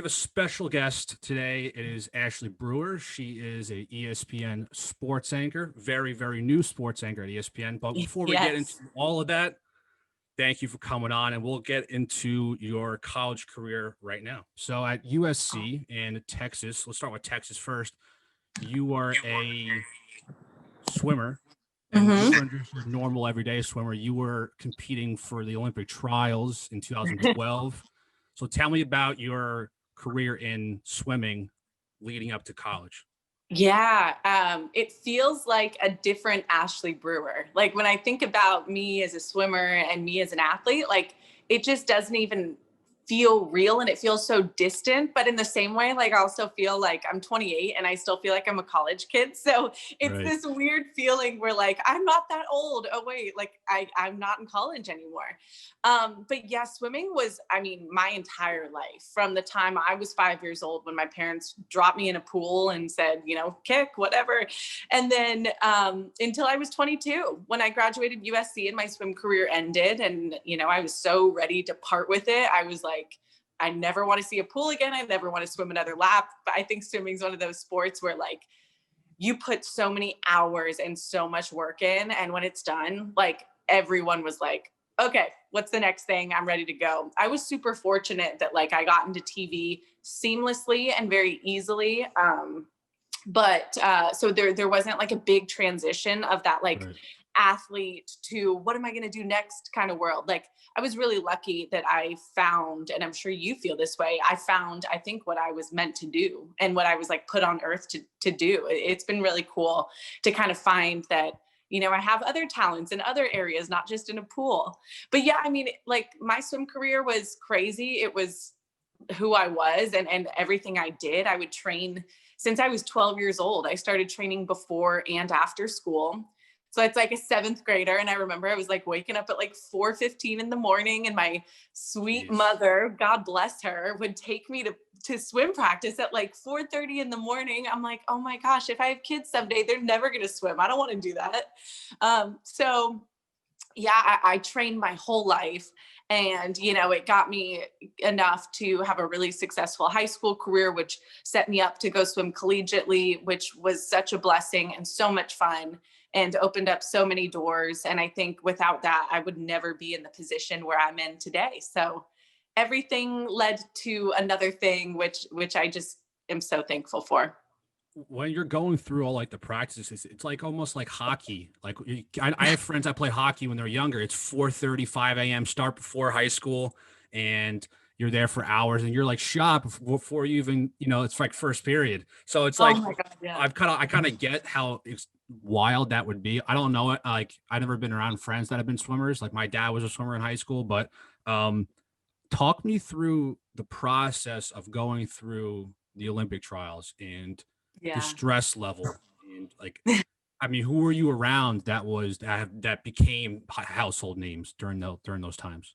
have a special guest today. It is Ashley Brewer. She is a ESPN sports anchor, very, very new sports anchor at ESPN. But before we get into Yes. all of that, thank you for coming on, and we'll get into your college career right now. So at USC in Texas, let's start with Texas first. You are a swimmer, and you Mhm. weren't just your normal everyday swimmer. You were competing for the Olympic trials in 2012. So tell me about your career in swimming leading up to college. Yeah, it feels like a different Ashley Brewer. Like when I think about me as a swimmer and me as an athlete, like it just doesn't even feel real and it feels so distant. But in the same way, like I also feel like I'm 28 and I still feel like I'm a college kid. So it's Right. this weird feeling where like I'm not that old. Oh wait, like I'm not in college anymore. But yeah, swimming was, I mean, my entire life from the time I was 5 years old when my parents dropped me in a pool and said, you know, kick, whatever. And then until I was 22, when I graduated USC and my swim career ended. And, you know, I was so ready to part with it. I was like, I never want to see a pool again. I never want to swim another lap. But I think swimming is one of those sports where like you put so many hours and so much work in. And when it's done, like everyone was like, okay, what's the next thing? I'm ready to go. I was super fortunate that like I got into TV seamlessly and very easily. But so there wasn't like a big transition of that like Right. athlete to what am I going to do next kind of world. Like I was really lucky that I found, and I'm sure you feel this way, I found, I think, what I was meant to do and what I was like put on earth to do. It's been really cool to kind of find that, you know, I have other talents in other areas, not just in a pool. But yeah, I mean, like my swim career was crazy. It was who I was and everything I did. I would train since I was 12 years old. I started training before and after school. So it's like a seventh grader. And I remember I was like waking up at like 4:15 in the morning, and my sweet Jeez. mother, God bless her, would take me to swim practice at like 4:30 in the morning. I'm like, oh my gosh, if I have kids someday, they're never going to swim. I don't want to do that. So yeah, I trained my whole life, and you know, it got me enough to have a really successful high school career, which set me up to go swim collegiately, which was such a blessing and so much fun and opened up so many doors. And I think without that, I would never be in the position where I'm in today. So everything led to another thing, which I just am so thankful for. When you're going through all like the practices, it's like almost like hockey. Like I have friends that play hockey when they're younger. It's 4:30, 5 a.m. start before high school, and you're there for hours, and you're like shot before you even, you know, it's like first period. So it's Oh like my God, yeah. I kind of get how it's wild that would be. I don't know it. Like I've never been around friends that have been swimmers. Like my dad was a swimmer in high school, but um, talk me through the process of going through the Olympic trials and the Yeah. stress level and like, I mean, who were you around that became household names during those times?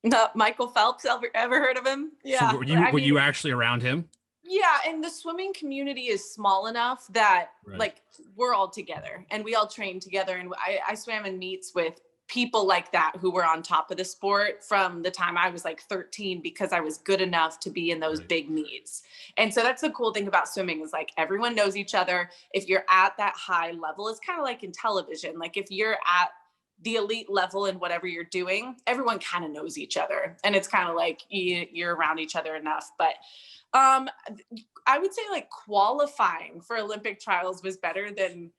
No, Michael Phelps, ever heard of him? So Yeah. were I mean, you actually around him? yeah, and the swimming community is small enough that Right. like we're all together and we all train together. And I swam in meets with people like that who were on top of the sport from the time I was like 13 because I was good enough to be in those Right. big meets. And so that's the cool thing about swimming is like everyone knows each other. If you're at that high level, it's kind of like in television. Like if you're at the elite level in whatever you're doing, everyone kind of knows each other. And it's kind of like you're around each other enough. But um, I would say like qualifying for Olympic trials was better than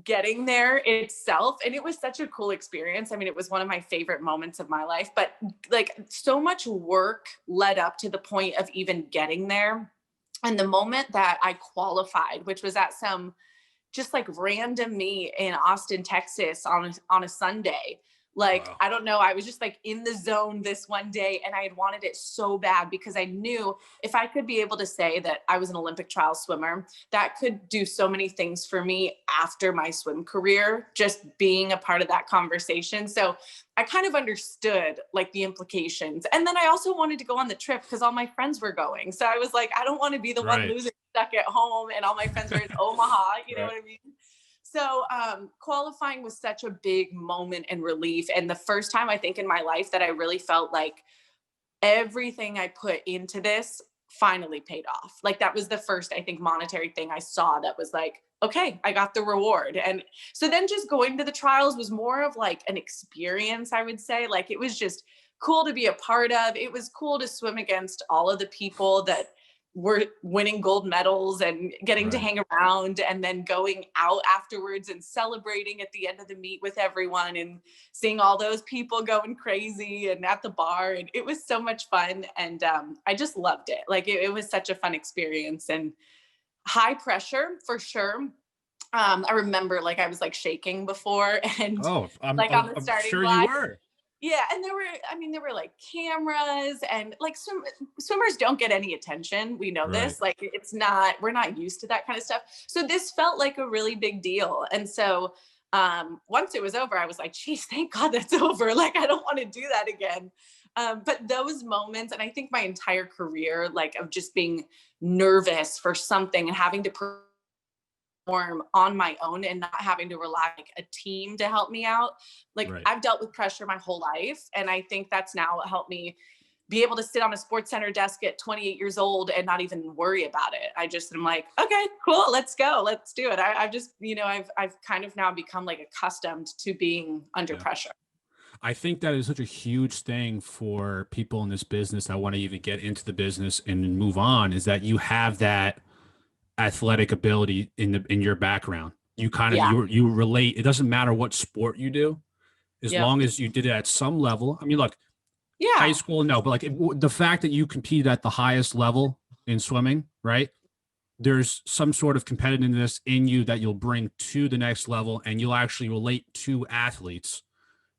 getting there itself. And it was such a cool experience. I mean, it was one of my favorite moments of my life, but like so much work led up to the point of even getting there. And the moment that I qualified, which was at some just like random meet in Austin, Texas on a Sunday. Like, Wow. I don't know. I was just like in the zone this one day and I had wanted it so bad because I knew if I could be able to say that I was an Olympic trial swimmer, that could do so many things for me after my swim career, just being a part of that conversation. So I kind of understood like the implications. And then I also wanted to go on the trip because all my friends were going. So I was like, I don't want to be the one Right. losing stuck at home and all my friends were in Omaha, you know Right. what I mean? So qualifying was such a big moment and relief. And the first time I think in my life that I really felt like everything I put into this finally paid off. Like that was the first, I think, monetary thing I saw that was like, okay, I got the reward. And so then just going to the trials was more of like an experience, I would say. Like it was just cool to be a part of. It was cool to swim against all of the people that were winning gold medals and getting to hang around, and then going out afterwards and celebrating at the end of the meet with everyone and seeing all those people going crazy and at the bar. And it was so much fun. And I just loved it. Like it was such a fun experience and high pressure for sure. I remember like I was like shaking before and on the starting sure line. You were. Yeah, and there were like cameras and like swimmers don't get any attention. We know this. Like we're not used to that kind of stuff. So this felt like a really big deal. And so once it was over, I was like, geez, thank God that's over. Like I don't want to do that again. But those moments, and I think my entire career, like of just being nervous for something and having to perform on my own and not having to rely on like a team to help me out. Like I've dealt with pressure my whole life. And I think that's now what helped me be able to sit on a SportsCenter desk at 28 years old and not even worry about it. I just am like, okay, cool, let's go. Let's do it. I've just, I've kind of now become like accustomed to being under pressure. I think that is such a huge thing for people in this business that want to even get into the business and move on, is that you have that athletic ability in your background. You kind of you relate. It doesn't matter what sport you do, as long as you did it at some level. I mean, look, high school, no, but like the fact that you competed at the highest level in swimming, right? There's some sort of competitiveness in you that you'll bring to the next level, and you'll actually relate to athletes,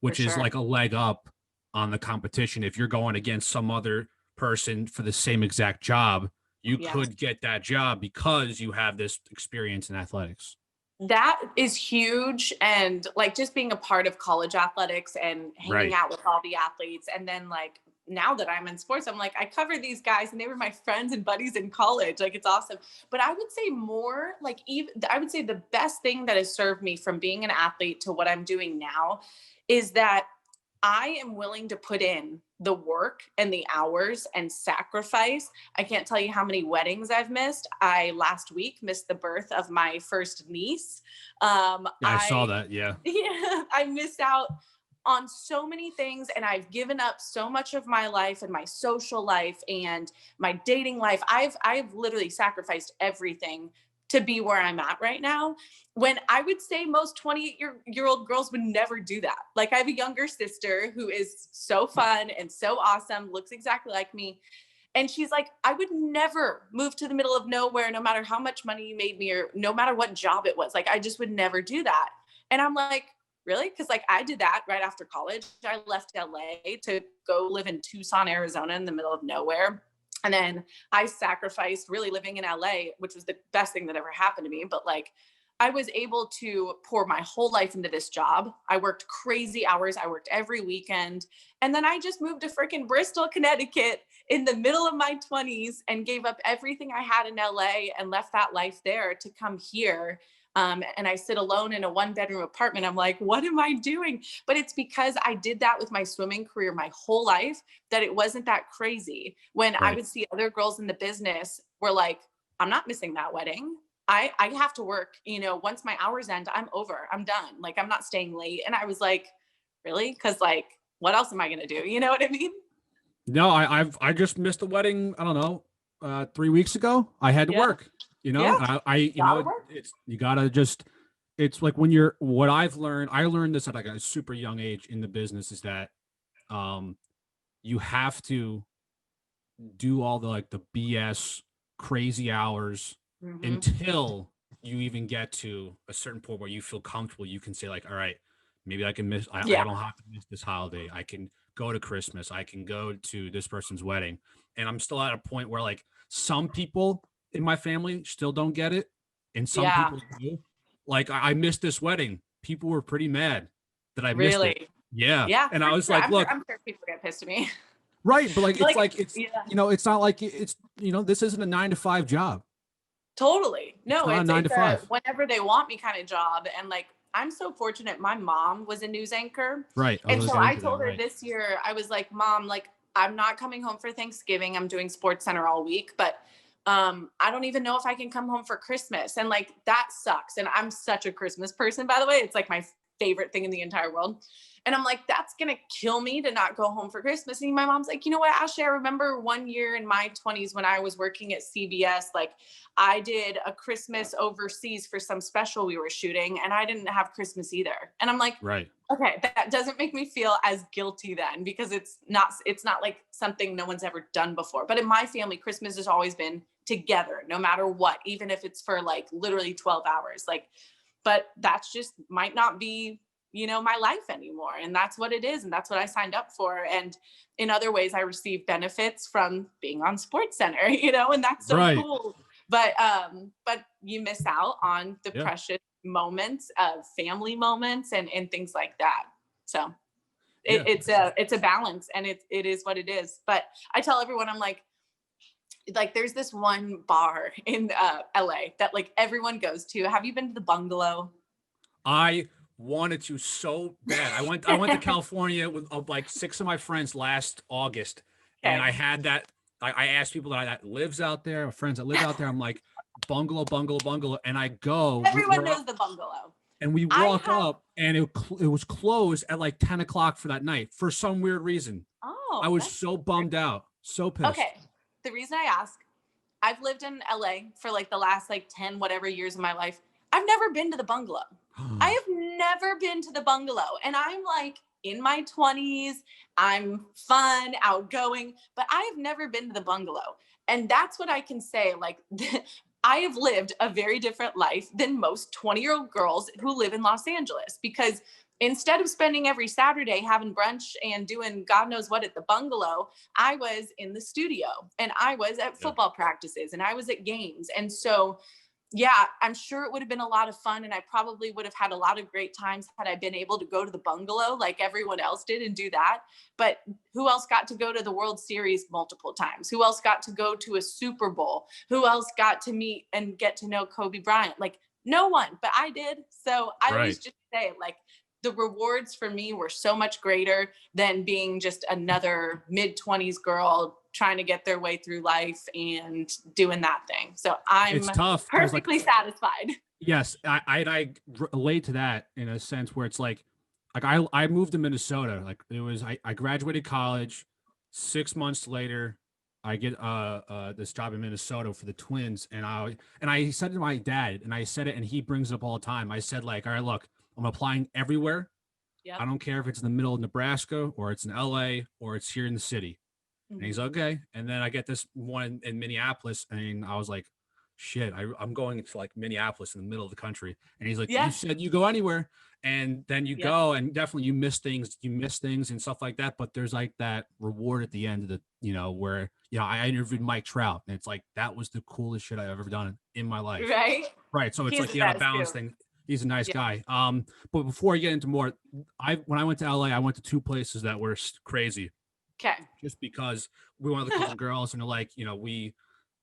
which is like a leg up on the competition. If you're going against some other person for the same exact job, you could get that job because you have this experience in athletics. That is huge. And like just being a part of college athletics and hanging out with all the athletes. And then like now that I'm in sports, I'm like, I cover these guys and they were my friends and buddies in college. Like it's awesome. But I would say more like I would say the best thing that has served me from being an athlete to what I'm doing now is that I am willing to put in the work and the hours and sacrifice. I can't tell you how many weddings I've missed. I last week missed the birth of my first niece. I saw that. Yeah, I missed out on so many things, and I've given up so much of my life and my social life and my dating life. I've literally sacrificed everything to be where I'm at right now, when I would say most 28-year-old girls would never do that. Like I have a younger sister who is so fun and so awesome, looks exactly like me. And she's like, I would never move to the middle of nowhere, no matter how much money you made me or no matter what job it was. Like, I just would never do that. And I'm like, really? Because like I did that right after college. I left LA to go live in Tucson, Arizona in the middle of nowhere. And then I sacrificed really living in LA, which was the best thing that ever happened to me. But like, I was able to pour my whole life into this job. I worked crazy hours. I worked every weekend. And then I just moved to freaking Bristol, Connecticut in the middle of my 20s and gave up everything I had in LA and left that life there to come here. And I sit alone in a 1-bedroom apartment. I'm like, what am I doing? But it's because I did that with my swimming career my whole life, that it wasn't that crazy. When I would see other girls in the business were like, I'm not missing that wedding. I have to work, once my hours end, I'm over, I'm done. Like, I'm not staying late. And I was like, really? Cause like, what else am I going to do? You know what I mean? No, I just missed the wedding. I don't know, 3 weeks ago. I had to work. You gotta just, it's like what I learned this at like a super young age in the business, is that you have to do all the like the BS crazy hours until you even get to a certain point where you feel comfortable. You can say like, all right, maybe I can miss, I don't have to miss this holiday. I can go to Christmas. I can go to this person's wedding. And I'm still at a point where like some people in my family still don't get it, and some people do. Like I missed this wedding. People were pretty mad that I missed it. Yeah. And I was like, look, I'm sure people get pissed at me. Right, but like it's it's not like it's this isn't a 9-to-5 job. Totally. No, it's a 9-to-5 whenever they want me kind of job. And like, I'm so fortunate. My mom was a news anchor. Right. And so I told her this year, I was like, Mom, like, I'm not coming home for Thanksgiving. I'm doing SportsCenter all week, but I don't even know if I can come home for Christmas. And like, that sucks. And I'm such a Christmas person, by the way. It's like my favorite thing in the entire world. And I'm like, that's going to kill me to not go home for Christmas. And my mom's like, you know what, Ashley, I remember one year in my 20s when I was working at CBS, like I did a Christmas overseas for some special we were shooting, and I didn't have Christmas either. And I'm like, Right. okay, that doesn't make me feel as guilty then, because it's not like something no one's ever done before. But in my family, Christmas has always been together, no matter what, even if it's for like literally 12 hours. Like, but that's just might not be, my life anymore. And that's what it is. And that's what I signed up for. And in other ways, I receive benefits from being on SportsCenter, and that's so cool. But you miss out on the precious moments of family moments and things like that. So it's a balance, and it is what it is. But I tell everyone, I'm like there's this one bar in LA that like everyone goes to. Have you been to the Bungalow? I wanted to so bad. I went to California with like 6 of my friends last August, and I had that. I asked people that lives out there, friends that live out there. I'm like, bungalow, and I go. Everyone knows the Bungalow. And we walk up, and it was closed at like 10 o'clock for that night for some weird reason. Oh, I was so bummed out, so pissed. Okay, the reason I ask, I've lived in LA for like the last like 10 whatever years of my life. I've never been to the Bungalow. I have never been to the Bungalow. And I'm like in my 20s, I'm fun, outgoing, but I have never been to the Bungalow. And that's what I can say. Like, I have lived a very different life than most 20-year-old girls who live in Los Angeles, because instead of spending every Saturday having brunch and doing God knows what at the Bungalow, I was in the studio, and I was at football practices, and I was at games. And so, yeah, I'm sure it would have been a lot of fun, and I probably would have had a lot of great times had I been able to go to the Bungalow like everyone else did and do that. But who else got to go to the World Series multiple times? Who else got to go to a Super Bowl? Who else got to meet and get to know Kobe Bryant? Like, no one, but I did. So I always just say, like, the rewards for me were so much greater than being just another mid-20s girl trying to get their way through life and doing that thing. So It's tough, perfectly satisfied. Yes, I relate to that in a sense where it's like I moved to Minnesota. Like it was I graduated college. 6 months later, I get this job in Minnesota for the Twins, and I said to my dad, and I said it, and he brings it up all the time. I said, like, all right, look, I'm applying everywhere. Yep. I don't care if it's in the middle of Nebraska or it's in LA or it's here in the city. And he's okay. And then I get this one in Minneapolis, and I was like, shit, I'm going to like Minneapolis in the middle of the country. And he's like, you said you go anywhere. And then you go, and definitely you miss things and stuff like that. But there's like that reward at the end of the, where, I interviewed Mike Trout, and it's like, that was the coolest shit I've ever done in my life. Right. So it's like, you got a balance thing. He's a nice guy. But before I get into more, when I went to LA, I went to 2 places that were crazy. Okay. Just because we went with a couple girls, and they're like, we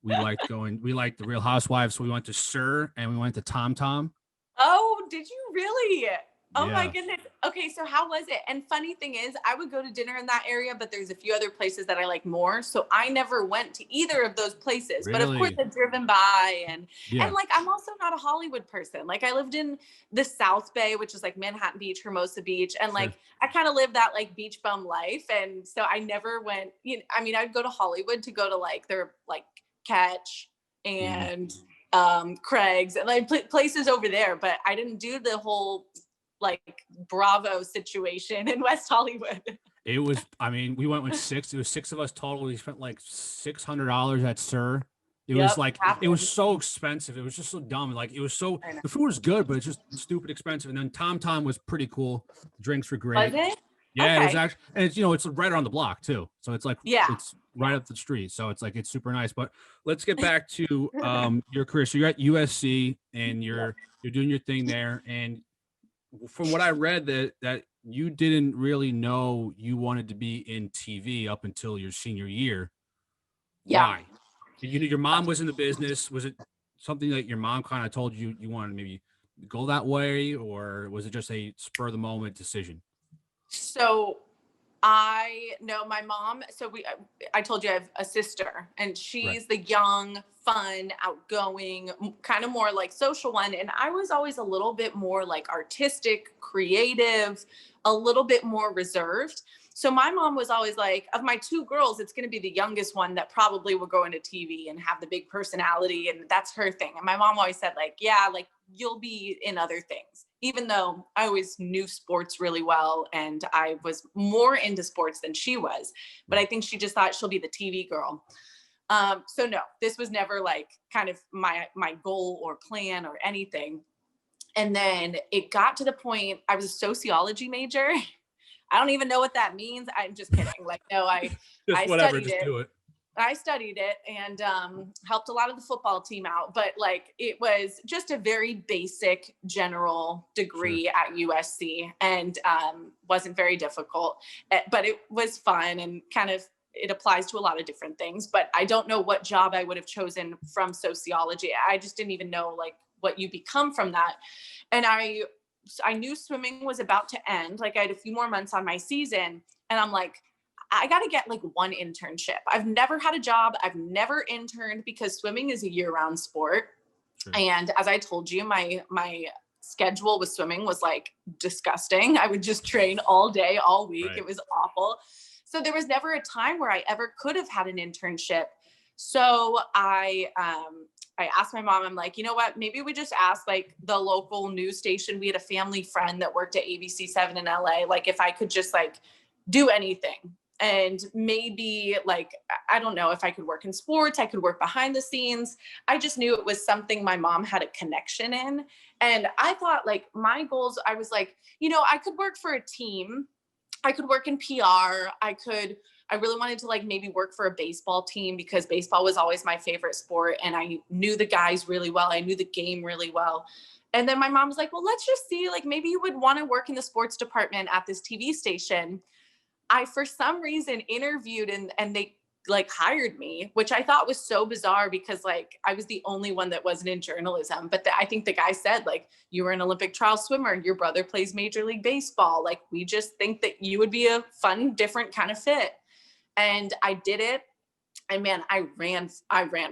liked the Real Housewives. So we went to Sir, and we went to Tom Tom. Oh, did you really? Oh my goodness. Okay, so how was it? And funny thing is, I would go to dinner in that area, but there's a few other places that I like more. So I never went to either of those places. But of course, I've driven by, and like, I'm also not a Hollywood person. Like, I lived in the South Bay, which is like Manhattan Beach, Hermosa Beach, and like I kind of lived that like beach bum life. And so I never went. I'd go to Hollywood to go to like their like Catch and Craig's and like places over there, but I didn't do the whole like Bravo situation in West Hollywood. It was, we went with 6. It was 6 of us total. We spent like $600 at Sir. It was like, it was so expensive. It was just so dumb. Like, it was so, the food was good, but it's just stupid expensive. And then Tom Tom was pretty cool. The drinks were great. Was it? Yeah, it was actually, and it's, it's right around the block too. So it's like, it's right up the street. So it's like, it's super nice. But let's get back to your career. So you're at USC, and you're doing your thing there. And from what I read, that you didn't really know you wanted to be in TV up until your senior year. Yeah. Why? Your mom was in the business. Was it something that your mom kind of told you wanted to maybe go that way, or was it just a spur of the moment decision? So I know my mom. So I told you I have a sister, and Right. she's the young, fun, outgoing, kind of more like social one. And I was always a little bit more like artistic, creative, a little bit more reserved. So my mom was always like, of my two girls, it's going to be the youngest one that probably will go into TV and have the big personality. And that's her thing. And my mom always said, like, yeah, like you'll be in other things, even though I always knew sports really well. And I was more into sports than she was. But I think she just thought she'll be the TV girl. So no, this was never like kind of my goal or plan or anything. And then it got to the point, I was a sociology major. I don't even know what that means. I'm just kidding. Like, no, Just I whatever, studied just it. do it. I studied it and helped a lot of the football team out. But like, it was just a very basic general degree at USC, and wasn't very difficult, but it was fun and kind of, it applies to a lot of different things. But I don't know what job I would have chosen from sociology. I just didn't even know like what you become from that. And I knew swimming was about to end. Like I had a few more months on my season, and I'm like, I got to get like one internship. I've never had a job. I've never interned because swimming is a year-round sport. Sure. And as I told you, my schedule with swimming was like disgusting. I would just train all day, all week. Right. It was awful. So there was never a time where I ever could have had an internship. So I asked my mom, I'm like, you know what, maybe we just ask like the local news station. We had a family friend that worked at ABC7 in LA. Like if I could just like do anything. And maybe like, I don't know if I could work in sports, I could work behind the scenes. I just knew it was something my mom had a connection in. And I thought like my goals, I was like, you know, I could work for a team. I could work in PR. I really wanted to like maybe work for a baseball team because baseball was always my favorite sport. And I knew the guys really well. I knew the game really well. And then my mom was like, well, let's just see, like maybe you would want to work in the sports department at this TV station. I, for some reason, interviewed and they like hired me, which I thought was so bizarre because like I was the only one that wasn't in journalism. But I think the guy said like, you were an Olympic trial swimmer, your brother plays Major League Baseball. Like, we just think that you would be a fun, different kind of fit. And I did it. And man, I ran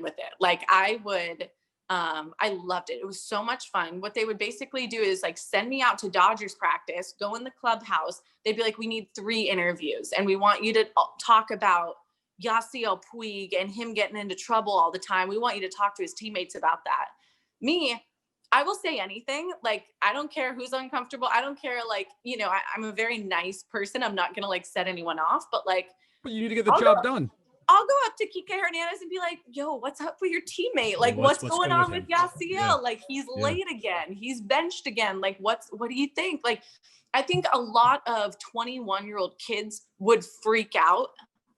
with it. Like I loved it. It was so much fun. What they would basically do is like send me out to Dodgers practice, go in the clubhouse. They'd be like, we need 3 interviews and we want you to talk about Yasiel Puig and him getting into trouble all the time. We want you to talk to his teammates about that. Me, I will say anything. Like, I don't care who's uncomfortable. I don't care. Like, you know, I'm a very nice person. I'm not going to like set anyone off, but you need to get the job done. I'll go up to Kike Hernandez and be like, yo, what's up with your teammate? Like, what's going on with Yasiel? Yeah. Like, he's late again. He's benched again. Like, what do you think? Like, I think a lot of 21-year-old kids would freak out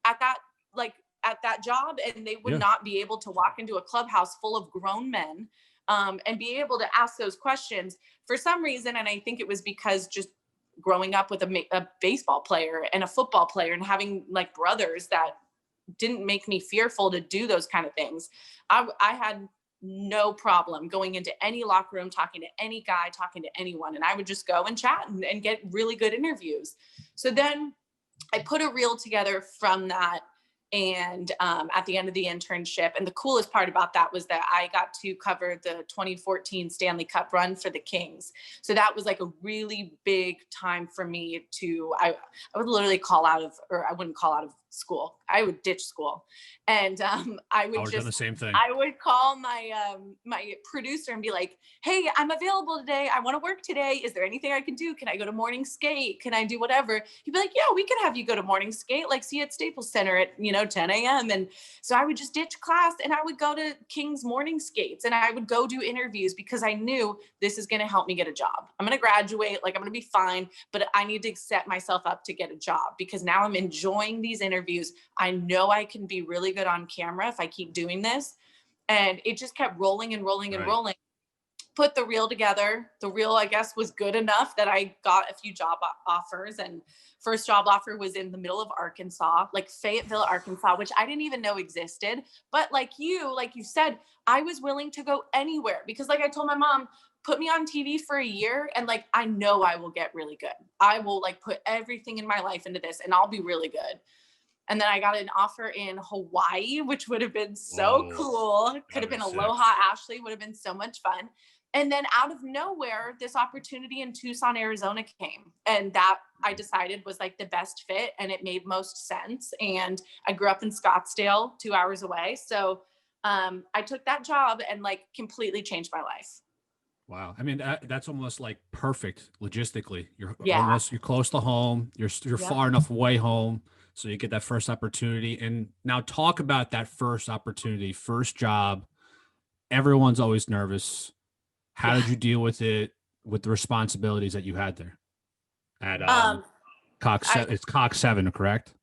at that job, and they would not be able to walk into a clubhouse full of grown men and be able to ask those questions for some reason. And I think it was because just growing up with a baseball player and a football player and having like brothers that didn't make me fearful to do those kind of things. I had no problem going into any locker room, talking to any guy, talking to anyone. And I would just go and chat and get really good interviews. So then I put a reel together from that. And at the end of the internship, and the coolest part about that was that I got to cover the 2014 Stanley Cup run for the Kings. So that was like a really big time for me I would literally I wouldn't call out of school. I would ditch school. And I would do the same thing. I would call my my producer and be like, hey, I'm available today. I want to work today. Is there anything I can do? Can I go to morning skate? Can I do whatever? He'd be like, yeah, we can have you go to morning skate. Like, see you at Staples Center at, 10 a.m. And so I would just ditch class and I would go to King's morning skates and I would go do interviews because I knew this is going to help me get a job. I'm going to graduate. Like, I'm going to be fine, but I need to set myself up to get a job because now I'm enjoying these interviews. I know I can be really good on camera if I keep doing this. And it just kept rolling and rolling and rolling. put the reel together. The reel, I guess, was good enough that I got a few job offers, and first job offer was in the middle of Arkansas, like Fayetteville, Arkansas, which I didn't even know existed. But like you said, I was willing to go anywhere because like I told my mom, put me on TV for a year and like, I know I will get really good. I will like put everything in my life into this and I'll be really good. And then I got an offer in Hawaii, which would have been so cool. Could have been Aloha Ashley, would have been so much fun. And then out of nowhere, this opportunity in Tucson, Arizona came. And that I decided was like the best fit and it made most sense. And I grew up in Scottsdale, 2 hours away. So I took that job and like completely changed my life. Wow. I mean, that's almost like perfect logistically. You're close to home. You're far enough away home. So you get that first opportunity. And now talk about that first opportunity, first job. Everyone's always nervous. How did you deal with it, with the responsibilities that you had there at it's Cox 7, correct?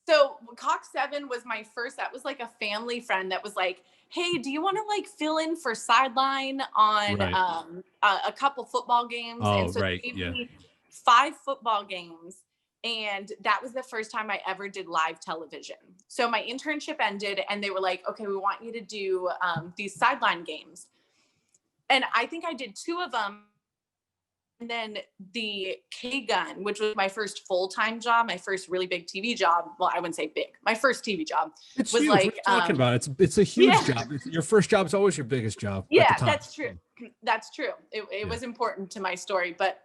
So Cox 7 was my first, that was like a family friend that was like, hey, do you want to like fill in for sideline on a couple football games? And so they gave me 5 football games. And that was the first time I ever did live television. So my internship ended and they were like, okay, we want you to do these sideline games. And I think I did 2 of them. And then the K-Gun, which was my first full-time job, my first really big TV job. Well, I wouldn't say big. My first TV job was huge. Like, what are you talking about? It's a huge job. Your first job is always your biggest job. Yeah, that's true. That's true. It was important to my story, but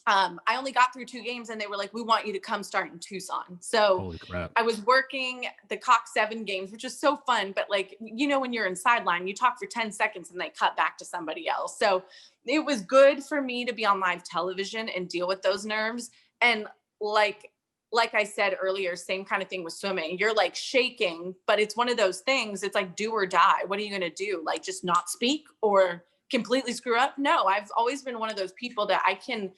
I only got through 2 games and they were like, we want you to come start in Tucson. So holy crap. I was working the Cox 7 games, which is so fun. But like, you know, when you're in sideline, you talk for 10 seconds and they cut back to somebody else. So it was good for me to be on live television and deal with those nerves. And like I said earlier, same kind of thing with swimming. You're like shaking, but it's one of those things. It's like do or die. What are you going to do? Like just not speak or completely screw up? No, I've always been one of those people that I can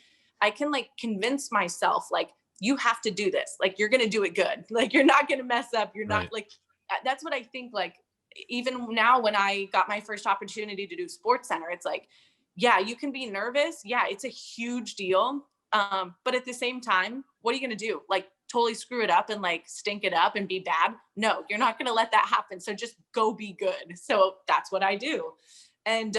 like convince myself, like, you have to do this. Like, you're going to do it good. Like, you're not going to mess up. You're not like, that's what I think. Like, even now when I got my first opportunity to do SportsCenter, it's like, yeah, you can be nervous. Yeah, it's a huge deal. But at the same time, what are you going to do? Like totally screw it up and like stink it up and be bad? No, you're not going to let that happen. So just go be good. So that's what I do. And,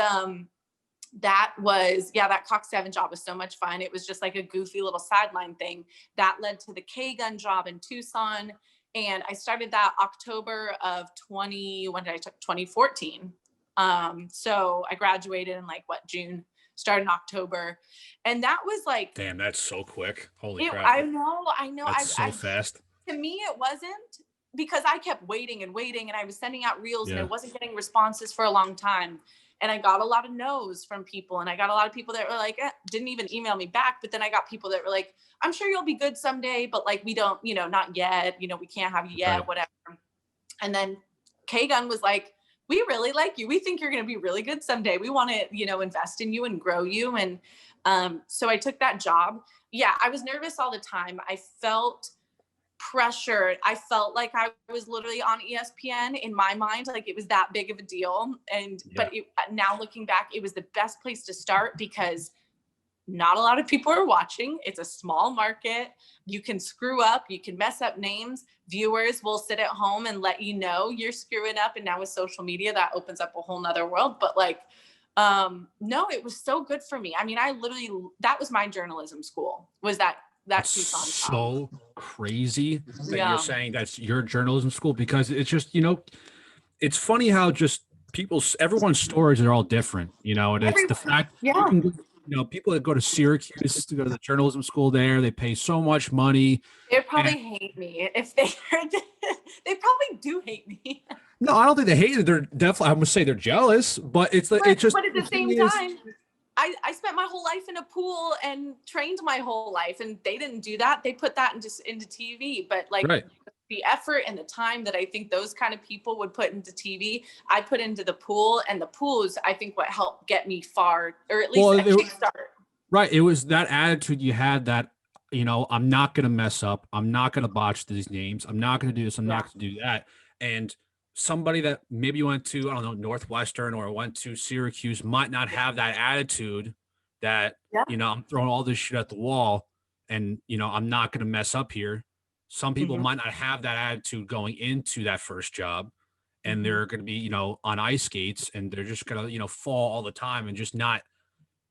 that was, that Cox 7 job was so much fun. It was just like a goofy little sideline thing that led to the K-Gun job in Tucson. And I started that October of 2014. So I graduated in like June, started in October. And that was like, damn, that's so quick. Holy crap. I know. That's so fast. To me, it wasn't, because I kept waiting and I was sending out reels and I wasn't getting responses for a long time. And I got a lot of no's from people. And I got a lot of people that were like, didn't even email me back. But then I got people that were like, I'm sure you'll be good someday, but like, we don't, not yet, we can't have you yet, whatever. And then K-Gun was like, we really like you. We think you're going to be really good someday. We want to, invest in you and grow you. And so I took that job. Yeah, I was nervous all the time. I felt pressured. I felt like I was literally on ESPN in my mind, like it was that big of a deal. And but now looking back, it was the best place to start because not a lot of people are watching. It's a small market. You can screw up, you can mess up names. Viewers will sit at home and let you know you're screwing up. And now with social media, that opens up a whole nother world. But like, no, it was so good for me. I mean, that was my journalism school, was that Tucson so crazy that you're saying that's your journalism school, because it's just, it's funny how just everyone's stories are all different, and it's the fact, people that go to Syracuse to go to the journalism school there, they pay so much money. They probably hate me if they heard they probably do hate me. No, I don't think they hate it. They're definitely, I'm gonna say they're jealous, but it's like, but at the same time, I spent my whole life in a pool and trained my whole life, and they didn't do that. They put that into TV, but like the effort and the time that I think those kind of people would put into TV, I put into the pool, and the pool is, I think, what helped get me far, or at least a kickstart. Right. It was that attitude you had that, I'm not going to mess up. I'm not going to botch these names. I'm not going to do this. I'm not going to do that. And somebody that maybe went to, I don't know, Northwestern or went to Syracuse might not have that attitude that, Yeah. I'm throwing all this shit at the wall and, I'm not going to mess up here. Some people Mhm. might not have that attitude going into that first job, and Mhm. they're going to be, on ice skates, and they're just going to, fall all the time and just not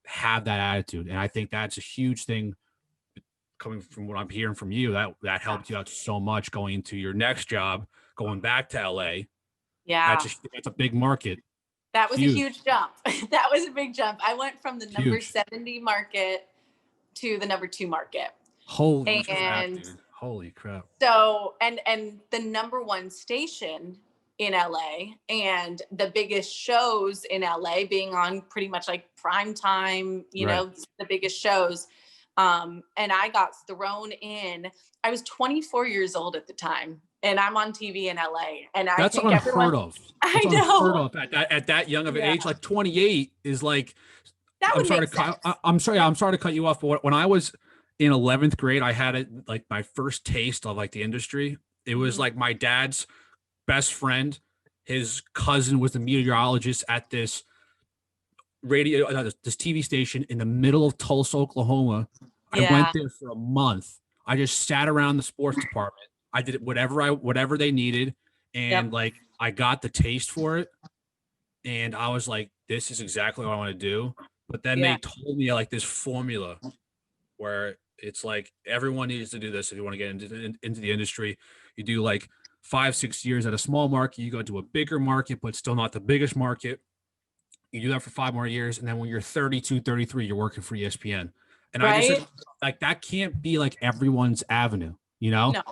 have that attitude. And I think that's a huge thing coming from what I'm hearing from you, that Yeah. helped you out so much going into your next job, going back to LA. Yeah. That's a big market. That was a Huge, huge jump. That was a big jump. I went from the number huge. 70 market to the number 2 market. Holy crap, And dude. Holy crap. so and the number 1 station in LA and the biggest shows in LA being on pretty much like prime time, Right. the biggest shows. And I got thrown in. I was 24 years old at the time, and I'm on TV in LA. And I That's think unheard everyone, of. I That's unheard know, of at that young of an yeah, age. Like 28 is like, that I'm would sorry make to cut. sense. I'm sorry to cut you off. But when I was in 11th grade, I had like my first taste of like the industry. It was Mhm. like my dad's best friend. His cousin was the meteorologist at this this TV station in the middle of Tulsa, Oklahoma. I went Yeah. there for a month. I just sat around the sports department. I did whatever they needed, and Yep. like I got the taste for it, and I was like, this is exactly what I want to do. But then Yeah. they told me like this formula where it's like everyone needs to do this if you want to get into the industry. You do like 5-6 years at a small market, you go to a bigger market, but still not the biggest market. You do that for 5 more years, and then when you're 32, 33, you're working for ESPN. And I just Right. said, like, that can't be like everyone's avenue, you know? No.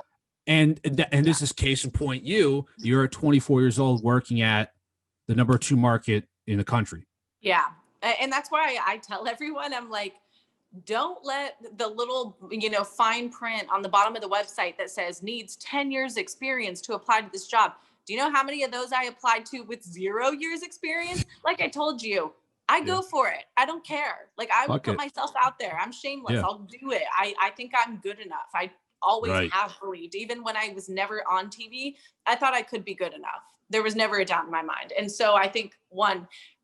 And Yeah. this is case in point. You're 24 years old working at the number 2 market in the country. Yeah. And that's why I tell everyone, I'm like, don't let the little, fine print on the bottom of the website that says needs 10 years experience to apply to this job. Do you know how many of those I applied to with 0 years experience? Like I told you, I Yeah. go for it. I don't care. Like I will Fuck put it. myself out there. I'm shameless. Yeah. I'll do it. I think I'm good enough. I always Right. have believed, even when I was never on TV, I thought I could be good enough. There was never a doubt in my mind. And so I think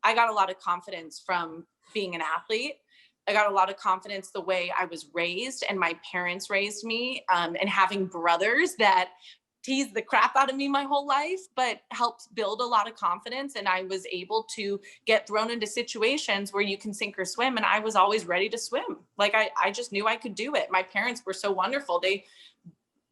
I got a lot of confidence from being an athlete. I got a lot of confidence the way I was raised and my parents raised me, and having brothers that teased the crap out of me my whole life, but helped build a lot of confidence. And I was able to get thrown into situations where you can sink or swim. And I was always ready to swim. Like I just knew I could do it. My parents were so wonderful. They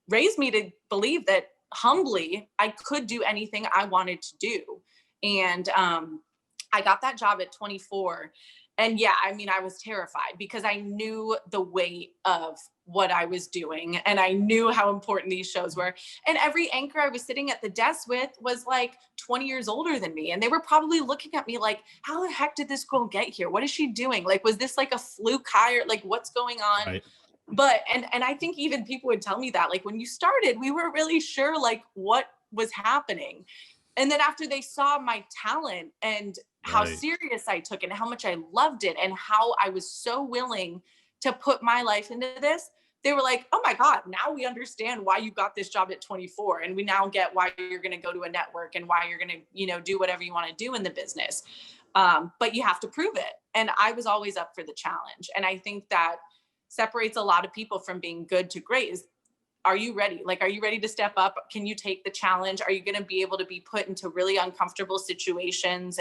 raised me to believe that humbly I could do anything I wanted to do. And I got that job at 24. And yeah, I mean, I was terrified because I knew the weight of what I was doing and I knew how important these shows were. And every anchor I was sitting at the desk with was like 20 years older than me. And they were probably looking at me like, how the heck did this girl get here? What is she doing? Like, was this like a fluke hire? Like, what's going on? Right. But and I think even people would tell me that, like, when you started, we weren't really sure like what was happening. And then after they saw my talent and how Right. serious I took it and how much I loved it and how I was so willing to put my life into this, they were like, oh my God, now we understand why you got this job at 24. And we now get why you're going to go to a network and why you're going to, do whatever you want to do in the business. But you have to prove it. And I was always up for the challenge. And I think that separates a lot of people from being good to great is, are you ready? Like, are you ready to step up? Can you take the challenge? Are you going to be able to be put into really uncomfortable situations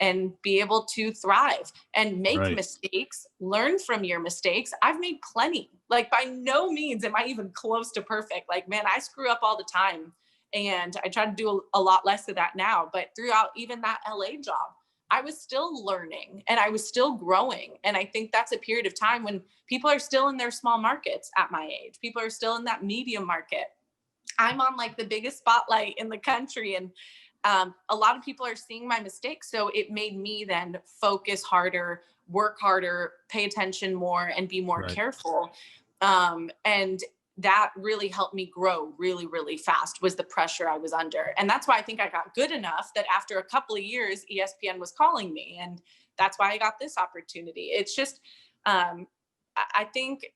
and be able to thrive and make Right. mistakes, learn from your mistakes? I've made plenty. Like, by no means am I even close to perfect. Like, man, I screw up all the time. And I try to do a lot less of that now. But throughout even that LA job, I was still learning and I was still growing. And I think that's a period of time when people are still in their small markets at my age. People are still in that medium market. I'm on like the biggest spotlight in the country. And a lot of people are seeing my mistakes. So it made me then focus harder, work harder, pay attention more, and be more Right. careful. And that really helped me grow really, really fast was the pressure I was under. And that's why I think I got good enough that after a couple of years, ESPN was calling me. And that's why I got this opportunity. It's just, I think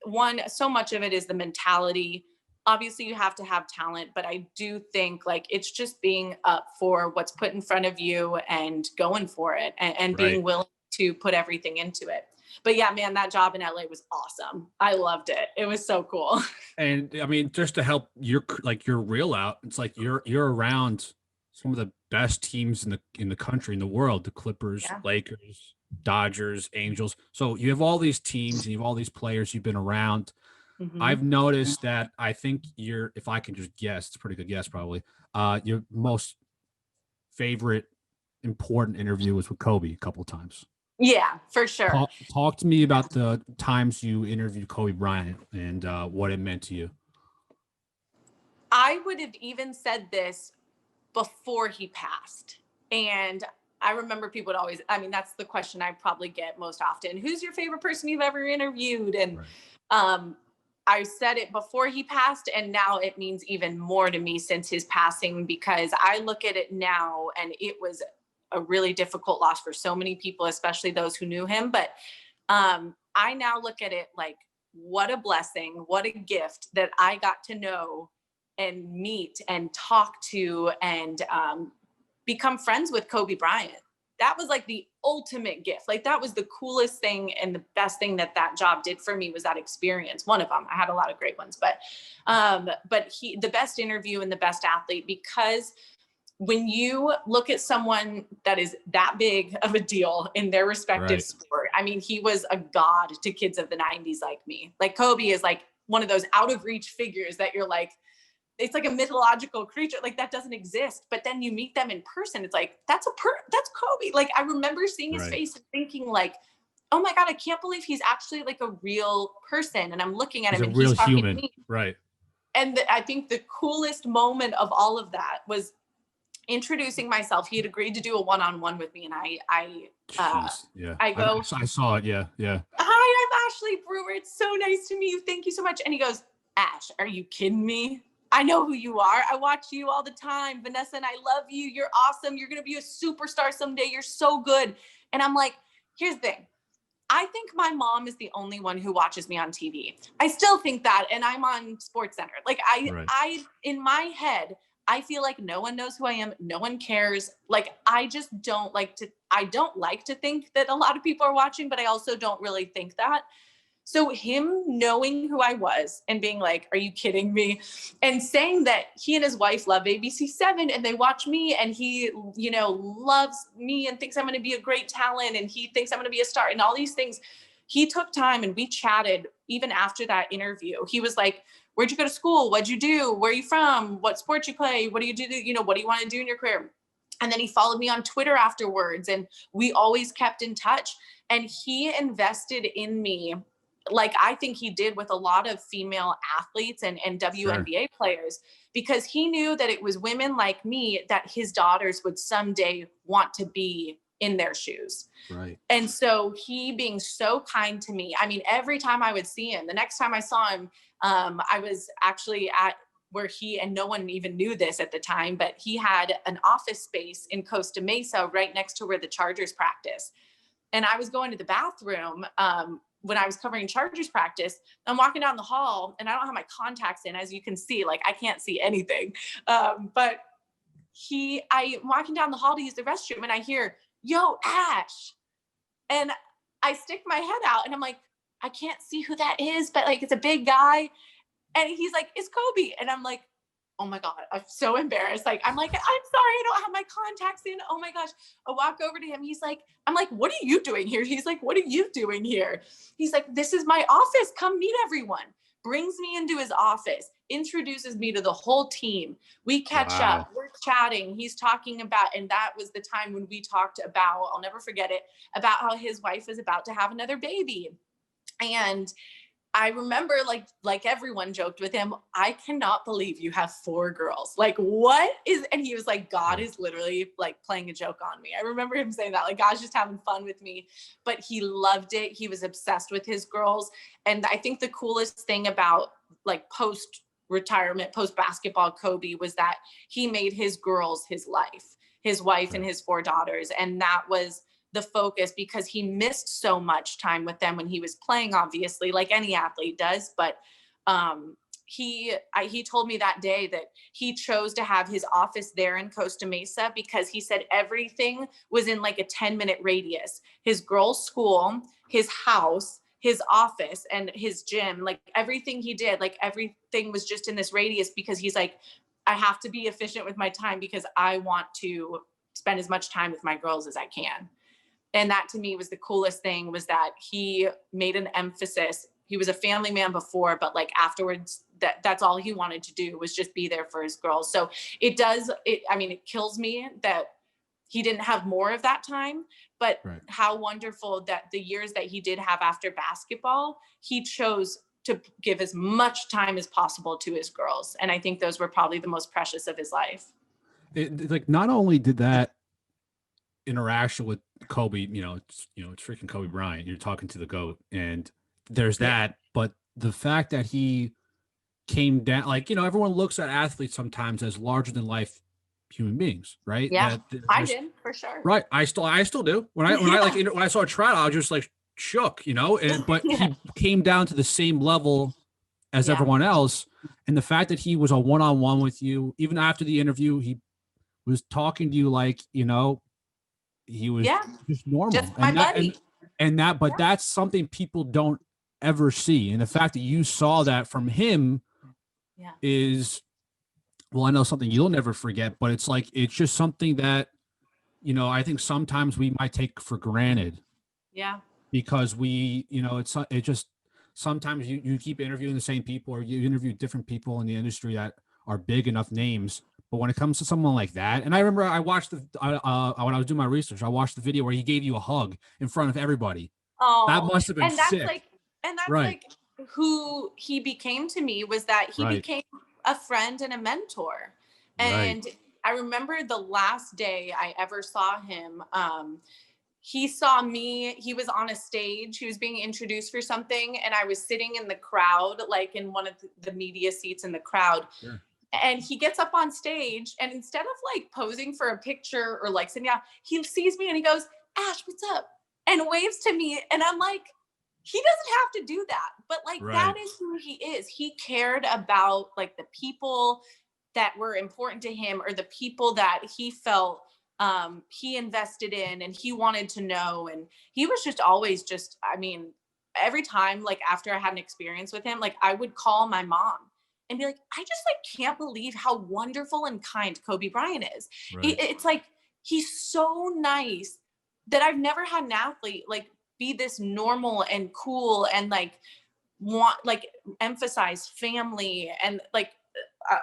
so much of it is the mentality obviously you have to have talent, but I do think like it's just being up for what's put in front of you and going for it, and Right. being willing to put everything into it. But yeah, man, that job in LA was awesome. I loved it. It was so cool. And I mean, just to help your reel out, it's like you're around some of the best teams in the country, in the world, the Clippers, Yeah. Lakers, Dodgers, Angels. So you have all these teams and you have all these players you've been around. Mm-hmm. I've noticed that I think if I can just guess, it's a pretty good guess probably. Your most favorite important interview was with Kobe a couple of times. Yeah, for sure. Talk to me about the times you interviewed Kobe Bryant and what it meant to you. I would have even said this before he passed. And I remember people would always, I mean, that's the question I probably get most often. Who's your favorite person you've ever interviewed? And Right. I said it before he passed, and now it means even more to me since his passing, because I look at it now and it was a really difficult loss for so many people, especially those who knew him. But I now look at it like, what a blessing, what a gift that I got to know and meet and talk to and become friends with Kobe Bryant. That was like the ultimate gift. Like that was the coolest thing and the best thing that job did for me, was that experience. One of them. I had a lot of great ones, but he, the best interview and the best athlete, because when you look at someone that is that big of a deal in their respective sport, I mean, he was a god to kids of the 90s like me. Like Kobe is like one of those out of reach figures that you're like, it's like a mythological creature, like that doesn't exist. But then you meet them in person, it's like, that's Kobe. Like I remember seeing his face and thinking like, oh my God, I can't believe he's actually like a real person. And I'm looking at him and he's talking to me. Right. And I think the coolest moment of all of that was introducing myself. He had agreed to do a one-on-one with me, and I go, I saw it. Yeah. hi, I'm Ashley Brewer. It's so nice to meet you. Thank you so much. And he goes, Ash, are you kidding me? I know who you are. I watch you all the time. Vanessa, and I love you. You're awesome. You're going to be a superstar someday. You're so good. And I'm like, here's the thing. I think my mom is the only one who watches me on TV. I still think that. And I'm on SportsCenter. Like I, in my head, I feel like no one knows who I am. No one cares. Like, I don't like to think that a lot of people are watching, but I also don't really think that. So him knowing who I was and being like, are you kidding me? And saying that he and his wife love ABC7 and they watch me, and he, loves me and thinks I'm going to be a great talent, and he thinks I'm going to be a star and all these things. He took time and we chatted even after that interview. He was like, where'd you go to school? What'd you do? Where are you from? What sport you play? What do you do? What do you want to do in your career? And then he followed me on Twitter afterwards, and we always kept in touch. And he invested in me, like I think he did with a lot of female athletes and WNBA players, because he knew that it was women like me that his daughters would someday want to be in their shoes. Right. And so he being so kind to me, I mean, every time I would see him, the next time I saw him, I was actually at where he, and no one even knew this at the time, but he had an office space in Costa Mesa right next to where the Chargers practice. And I was going to the bathroom when I was covering Chargers practice. I'm walking down the hall and I don't have my contacts in, as you can see, like I can't see anything. But I'm walking down the hall to use the restroom and I hear, yo, Ash. And I stick my head out and I'm like, I can't see who that is, but like, it's a big guy. And he's like, it's Kobe. And I'm like, oh my God, I'm so embarrassed. Like, I'm like, I'm sorry, I don't have my contacts in. Oh my gosh. I walk over to him. He's like, I'm like, what are you doing here? He's like, what are you doing here? He's like, this is my office. Come meet everyone. Brings me into his office, introduces me to the whole team. We catch up, we're chatting. He's talking about, and that was the time when we talked about, I'll never forget it, about how his wife is about to have another baby. And I remember like everyone joked with him, I cannot believe you have 4 girls. Like what is, and he was like, God is literally like playing a joke on me. I remember him saying that, like God's just having fun with me, but he loved it. He was obsessed with his girls. And I think the coolest thing about like post-retirement, post-basketball Kobe was that he made his girls his life, his wife and his 4 daughters. And that was the focus, because he missed so much time with them when he was playing, obviously, like any athlete does. But he told me that day that he chose to have his office there in Costa Mesa because he said everything was in like a 10-minute radius. His girls' school, his house, his office, and his gym, like everything he did, like everything was just in this radius because he's like, I have to be efficient with my time because I want to spend as much time with my girls as I can. And that to me was the coolest thing, was that he made an emphasis. He was a family man before, but like afterwards, that's all he wanted to do was just be there for his girls. So it kills me that he didn't have more of that time, but how wonderful that the years that he did have after basketball, he chose to give as much time as possible to his girls. And I think those were probably the most precious of his life. Like not only did that interaction with Kobe, it's freaking Kobe Bryant. You're talking to the GOAT, and there's that, but the fact that he came down, like, everyone looks at athletes sometimes as larger than life human beings, right? Yeah, I did for sure. Right. I still do. When I saw a tryout, I was just like shook, but he came down to the same level as everyone else. And the fact that he was a one-on-one with you, even after the interview, he was talking to you like, he was just normal. Just my buddy. But that's something people don't ever see. And the fact that you saw that from him is, well, I know something you'll never forget, but it's like, it's just something that, I think sometimes we might take for granted. Yeah. Because it just, sometimes you keep interviewing the same people, or you interview different people in the industry that are big enough names. But when it comes to someone like that, and I remember I watched when I was doing my research, I watched the video where he gave you a hug in front of everybody. Oh, that must have been sick. That's like who he became to me, was that he became a friend and a mentor. And I remember the last day I ever saw him, he saw me, he was on a stage, he was being introduced for something, and I was sitting in the crowd, like in one of the media seats in the crowd. Sure. And he gets up on stage, and instead of like posing for a picture or like sitting down, he sees me and he goes, "Ash, what's up?" and waves to me. And I'm like, he doesn't have to do that, but like that is who he is. He cared about like the people that were important to him, or the people that he felt he invested in and he wanted to know. And he was just always just, every time, like after I had an experience with him, like I would call my mom and be like, I just like can't believe how wonderful and kind Kobe Bryant is. It's like, he's so nice that I've never had an athlete like be this normal and cool and like want, like emphasize family. And like,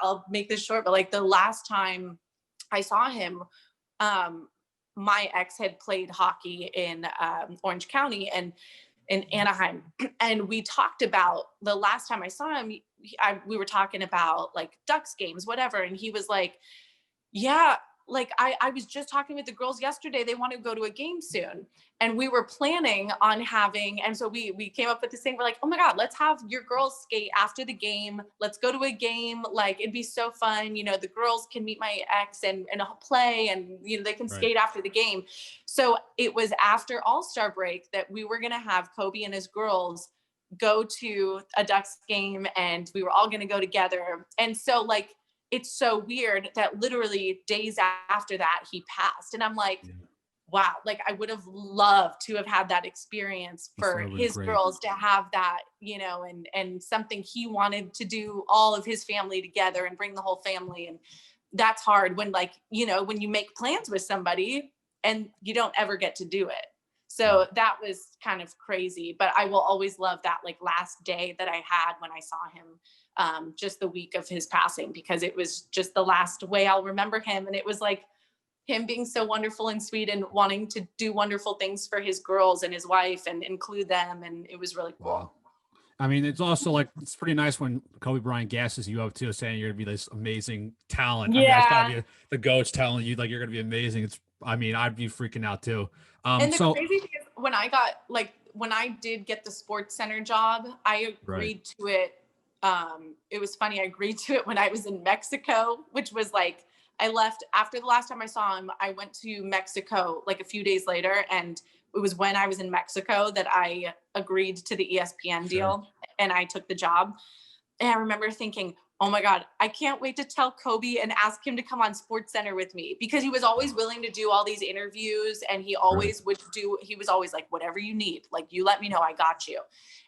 I'll make this short, but like the last time I saw him, my ex had played hockey in Orange County and in Anaheim. And we talked about the last time I saw him, we were talking about like Ducks games, whatever. And he was like, yeah, like I was just talking with the girls yesterday. They want to go to a game soon. And we were planning on having, and so we came up with this thing. We're like, oh my God, let's have your girls skate after the game. Let's go to a game. Like, it'd be so fun. The girls can meet my ex and play, and, they can skate after the game. So it was after All-Star break that we were going to have Kobe and his girls go to a Ducks game, and we were all going to go together. And so like, it's so weird that literally days after that he passed. And I'm like, wow, like I would have loved to have had that experience for his girls to have that, and something he wanted to do all of his family together and bring the whole family. And that's hard when like, when you make plans with somebody and you don't ever get to do it. So that was kind of crazy, but I will always love that like last day that I had when I saw him, just the week of his passing, because it was just the last way I'll remember him. And it was like him being so wonderful and sweet and wanting to do wonderful things for his girls and his wife and include them. And it was really cool. Wow. I mean, it's also like, it's pretty nice when Kobe Bryant gasses you up too, saying you're gonna be this amazing talent. Yeah. I mean, that's gotta be the GOAT's telling you like you're gonna be amazing. I'd be freaking out too. And the crazy thing is, when I did get the SportsCenter job, I agreed to it. It was funny. I agreed to it when I was in Mexico, which was like, I left after the last time I saw him. I went to Mexico like a few days later, and it was when I was in Mexico that I agreed to the ESPN deal and I took the job. And I remember thinking, oh my God, I can't wait to tell Kobe and ask him to come on SportsCenter with me, because he was always willing to do all these interviews, and he always he was always like, whatever you need, like, you let me know, I got you.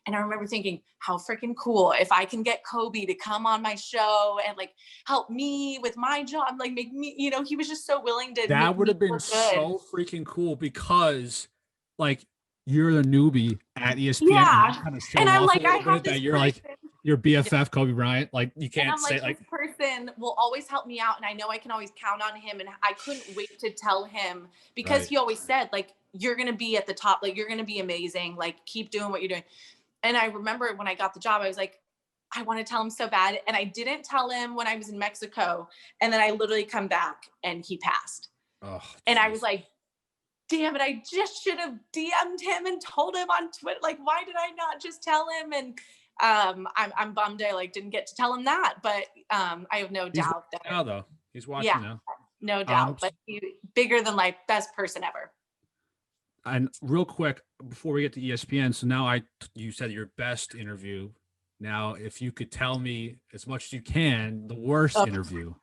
And I remember thinking, how freaking cool if I can get Kobe to come on my show and like help me with my job, like make me, he was just so willing to. That would have been so freaking cool, because like you're the newbie at ESPN, Yeah. and you kind of show And I'm off like, a little bit that you're like your BFF Kobe Bryant. Like you can't say like, this person will always help me out, and I know I can always count on him. And I couldn't wait to tell him, because he always said, like, you're gonna be at the top, like you're gonna be amazing, like keep doing what you're doing. And I remember when I got the job, I was like, I want to tell him so bad. And I didn't tell him when I was in Mexico. And then I literally come back and he passed. And I was like, damn it, I just should have DM'd him and told him on Twitter. Like, why did I not just tell him? And I'm bummed I like didn't get to tell him that. But I have no doubt that now though he's watching now. No doubt. But he, bigger than life, best person ever. And real quick before we get to ESPN, so now you said your best interview. Now, if you could tell me as much as you can, the worst interview,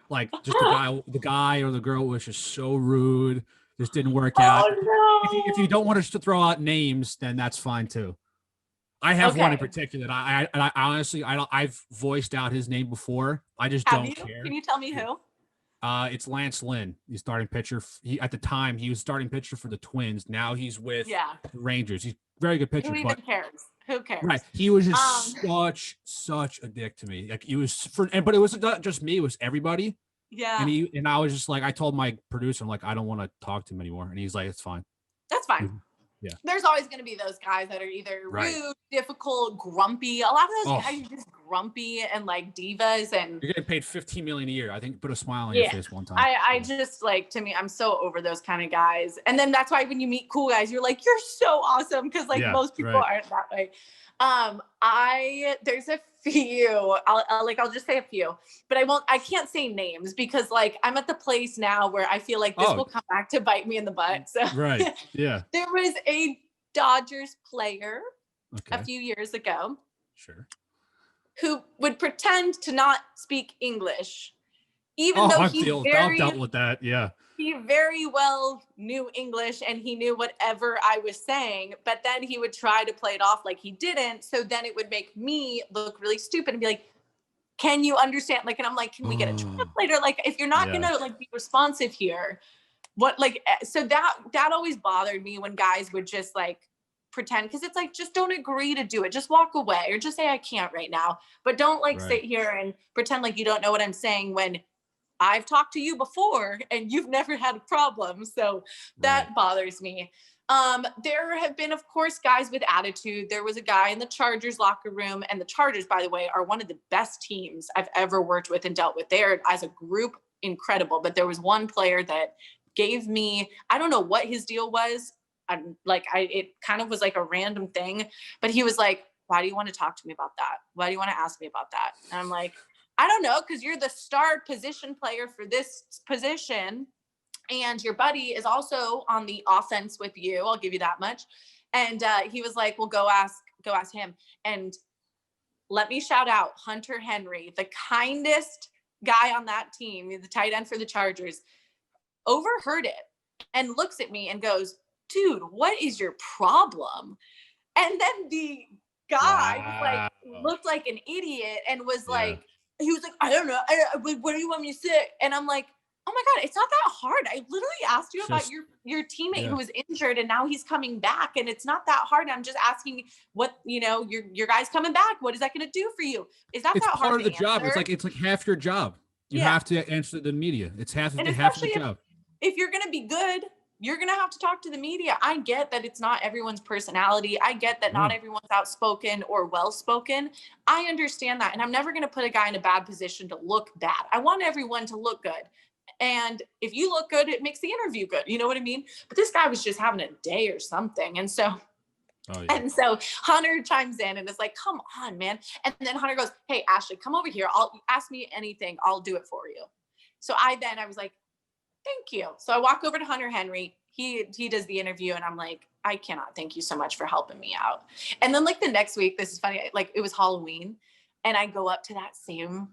like just the guy or the girl was just so rude, just didn't work out. No. If you don't want us to throw out names, then that's fine too. I have one in particular that I honestly I've voiced out his name before. I just don't care. Can you tell me who? It's Lance Lynn. He's starting pitcher. At the time, he was starting pitcher for the Twins. Now he's with the Rangers. He's a very good pitcher. Who even cares? Who cares? Right. He was just such a dick to me. Like he was but it was not just me. It was everybody. Yeah. And I was just like, I told my producer, I'm like, I don't want to talk to him anymore. And he's like, it's fine. That's fine. Yeah. There's always going to be those guys that are either rude, difficult, grumpy. A lot of those guys are just grumpy and like divas. And you're getting paid $15 million a year. I think put a smile on your face one time. I just like, to me, I'm so over those kind of guys. And then that's why when you meet cool guys, you're like, you're so awesome. Cause like most people aren't that way. There's a few, I'll just say a few, but I can't say names because like I'm at the place now where I feel like this will come back to bite me in the butt. So yeah. There was a Dodgers player a few years ago. Sure. Who would pretend to not speak English, even though I've dealt with that. Yeah. He very well knew English and he knew whatever I was saying, but then he would try to play it off like he didn't. So then it would make me look really stupid and be like, can you understand? Like, and I'm like, can we get a translator? Like, if you're not going to like be responsive here, what, like, so that always bothered me when guys would just like pretend. Cause it's like, just don't agree to do it. Just walk away or just say, I can't right now, but don't like sit here and pretend like you don't know what I'm saying when I've talked to you before and you've never had a problem. So that bothers me. There have been, of course, guys with attitude. There was a guy in the Chargers locker room, and the Chargers, by the way, are one of the best teams I've ever worked with and dealt with. They're, as a group, incredible. But there was one player that gave me, I don't know what his deal was. It kind of was like a random thing, but he was like, why do you want to talk to me about that? Why do you want to ask me about that? And I'm like, I don't know, because you're the star position player for this position, and your buddy is also on the offense with you. I'll give you that much. And he was like, well, go ask him. And let me shout out Hunter Henry, the kindest guy on that team, the tight end for the Chargers, overheard it and looks at me and goes, dude, what is your problem? And then the guy looked like an idiot and was like, he was like, I don't know. What do you want me to say? And I'm like, oh my God, it's not that hard. I literally asked you about your teammate who was injured and now he's coming back. And it's not that hard. I'm just asking what, your guy's coming back. What is that going to do for you? Is that it's that hard part of the job. It's like half your job. You have to answer the media. It's half of the job. If you're going to be good, you're going to have to talk to the media. I get that it's not everyone's personality. I get that not everyone's outspoken or well-spoken. I understand that. And I'm never going to put a guy in a bad position to look bad. I want everyone to look good. And if you look good, it makes the interview good. You know what I mean? But this guy was just having a day or something. And so Hunter chimes in and is like, come on, man. And then Hunter goes, hey, Ashley, come over here. Ask me anything. I'll do it for you. So I was like, thank you. So I walk over to Hunter Henry. He does the interview and I'm like, I cannot thank you so much for helping me out. And then like the next week, this is funny. Like it was Halloween And I go up to that same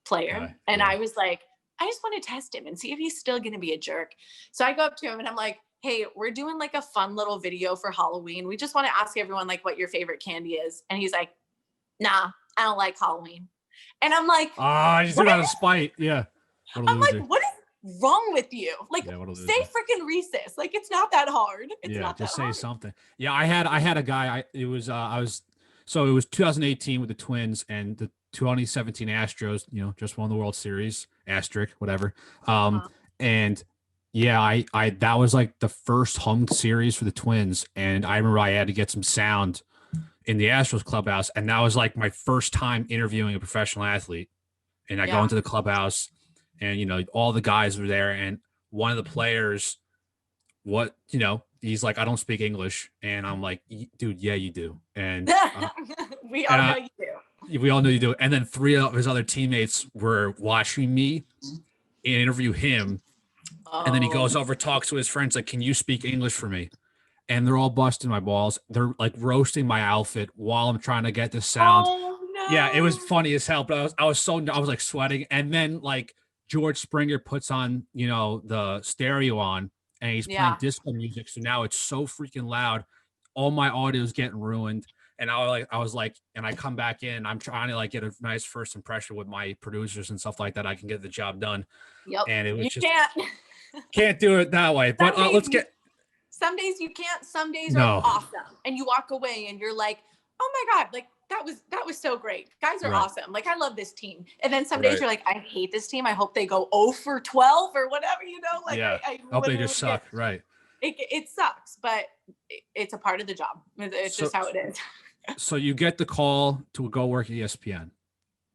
player and I was like, I just want to test him and see if he's still going to be a jerk. So I go up to him and I'm like, hey, we're doing like a fun little video for Halloween. We just want to ask everyone like what your favorite candy is. And he's like, nah, I don't like Halloween. And I'm like, he's doing it out of spite. Yeah. I'm like, what is wrong with you? Like, say freaking Reese's. Like, it's not that hard. It's not just that say hard. something. Yeah, I had a guy. It was 2018 with the Twins and the 2017 Astros. Just won the World Series. Asterisk, whatever. And yeah, I that was like the first home series for the Twins, and I remember I had to get some sound in the Astros clubhouse, and that was like my first time interviewing a professional athlete. And I go into the clubhouse, and all the guys were there, and one of the players, he's like, I don't speak English, and I'm like, dude, yeah, you do, and we all know you do. We all know you do. And then 3 of his other teammates were watching me interview him, and then he goes over, talks to his friends, like, can you speak English for me? And they're all busting my balls. They're like roasting my outfit while I'm trying to get the sound. Oh, no. Yeah, it was funny as hell, but I was like sweating. And then like George Springer puts on, the stereo on, and he's playing disco music. So now it's so freaking loud. All my audio is getting ruined. And I was like, and I come back in, I'm trying to like get a nice first impression with my producers and stuff like that. I can get the job done. Yep. And it was can't do it that way. But some days you can't, some days are awesome. And you walk away and you're like, oh my God, like that was so great. Guys are awesome. Like, I love this team. And then some days you're like, I hate this team. I hope they go 0 for 12 or whatever, Like, I hope they just suck. Right. It sucks, but it's a part of the job. It's just how it is. So you get the call to go work at ESPN.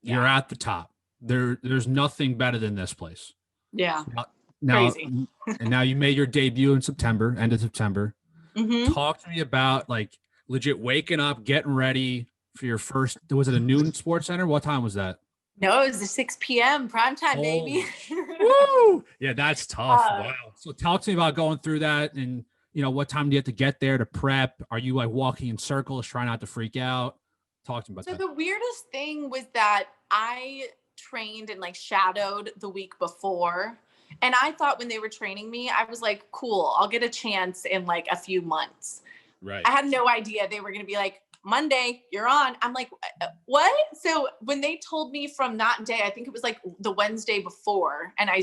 You're at the top. There's nothing better than this place. Yeah. Now, crazy. And now you made your debut in September, end of September. Mm-hmm. Talk to me about like legit waking up, getting ready for your first. Was it a noon SportsCenter? What time was that? No, it was the 6 p.m. primetime, baby. Woo! Yeah, that's tough. Wow. So talk to me about going through that, and what time do you have to get there to prep? Are you like walking in circles, trying not to freak out? Talk to me about that. So the weirdest thing was that I trained and like shadowed the week before. And I thought when they were training me, I was like, cool, I'll get a chance in like a few months. Right. I had no idea they were going to be like, Monday, you're on. I'm like, what? So when they told me from that day, I think it was like the Wednesday before, and I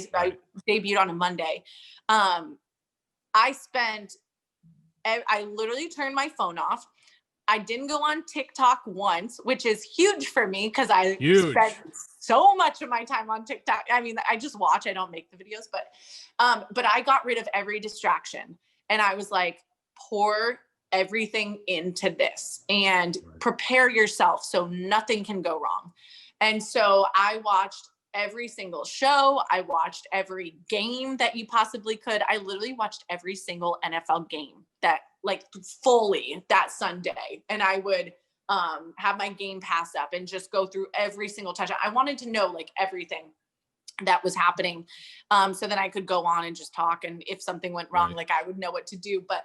debuted on a Monday. I literally turned my phone off. I didn't go on TikTok once, which is huge for me because I spent so much of my time on TikTok. I mean, I just watch, I don't make the videos, but I got rid of every distraction, and I was like, pour everything into this and prepare yourself so nothing can go wrong. And so I watched every single show. I watched every game that you possibly could. I literally watched every single NFL game that like fully that Sunday. And I would have my Game Pass up and just go through every single touchdown. I wanted to know like everything that was happening. So then I could go on and just talk. And if something went wrong, like I would know what to do. But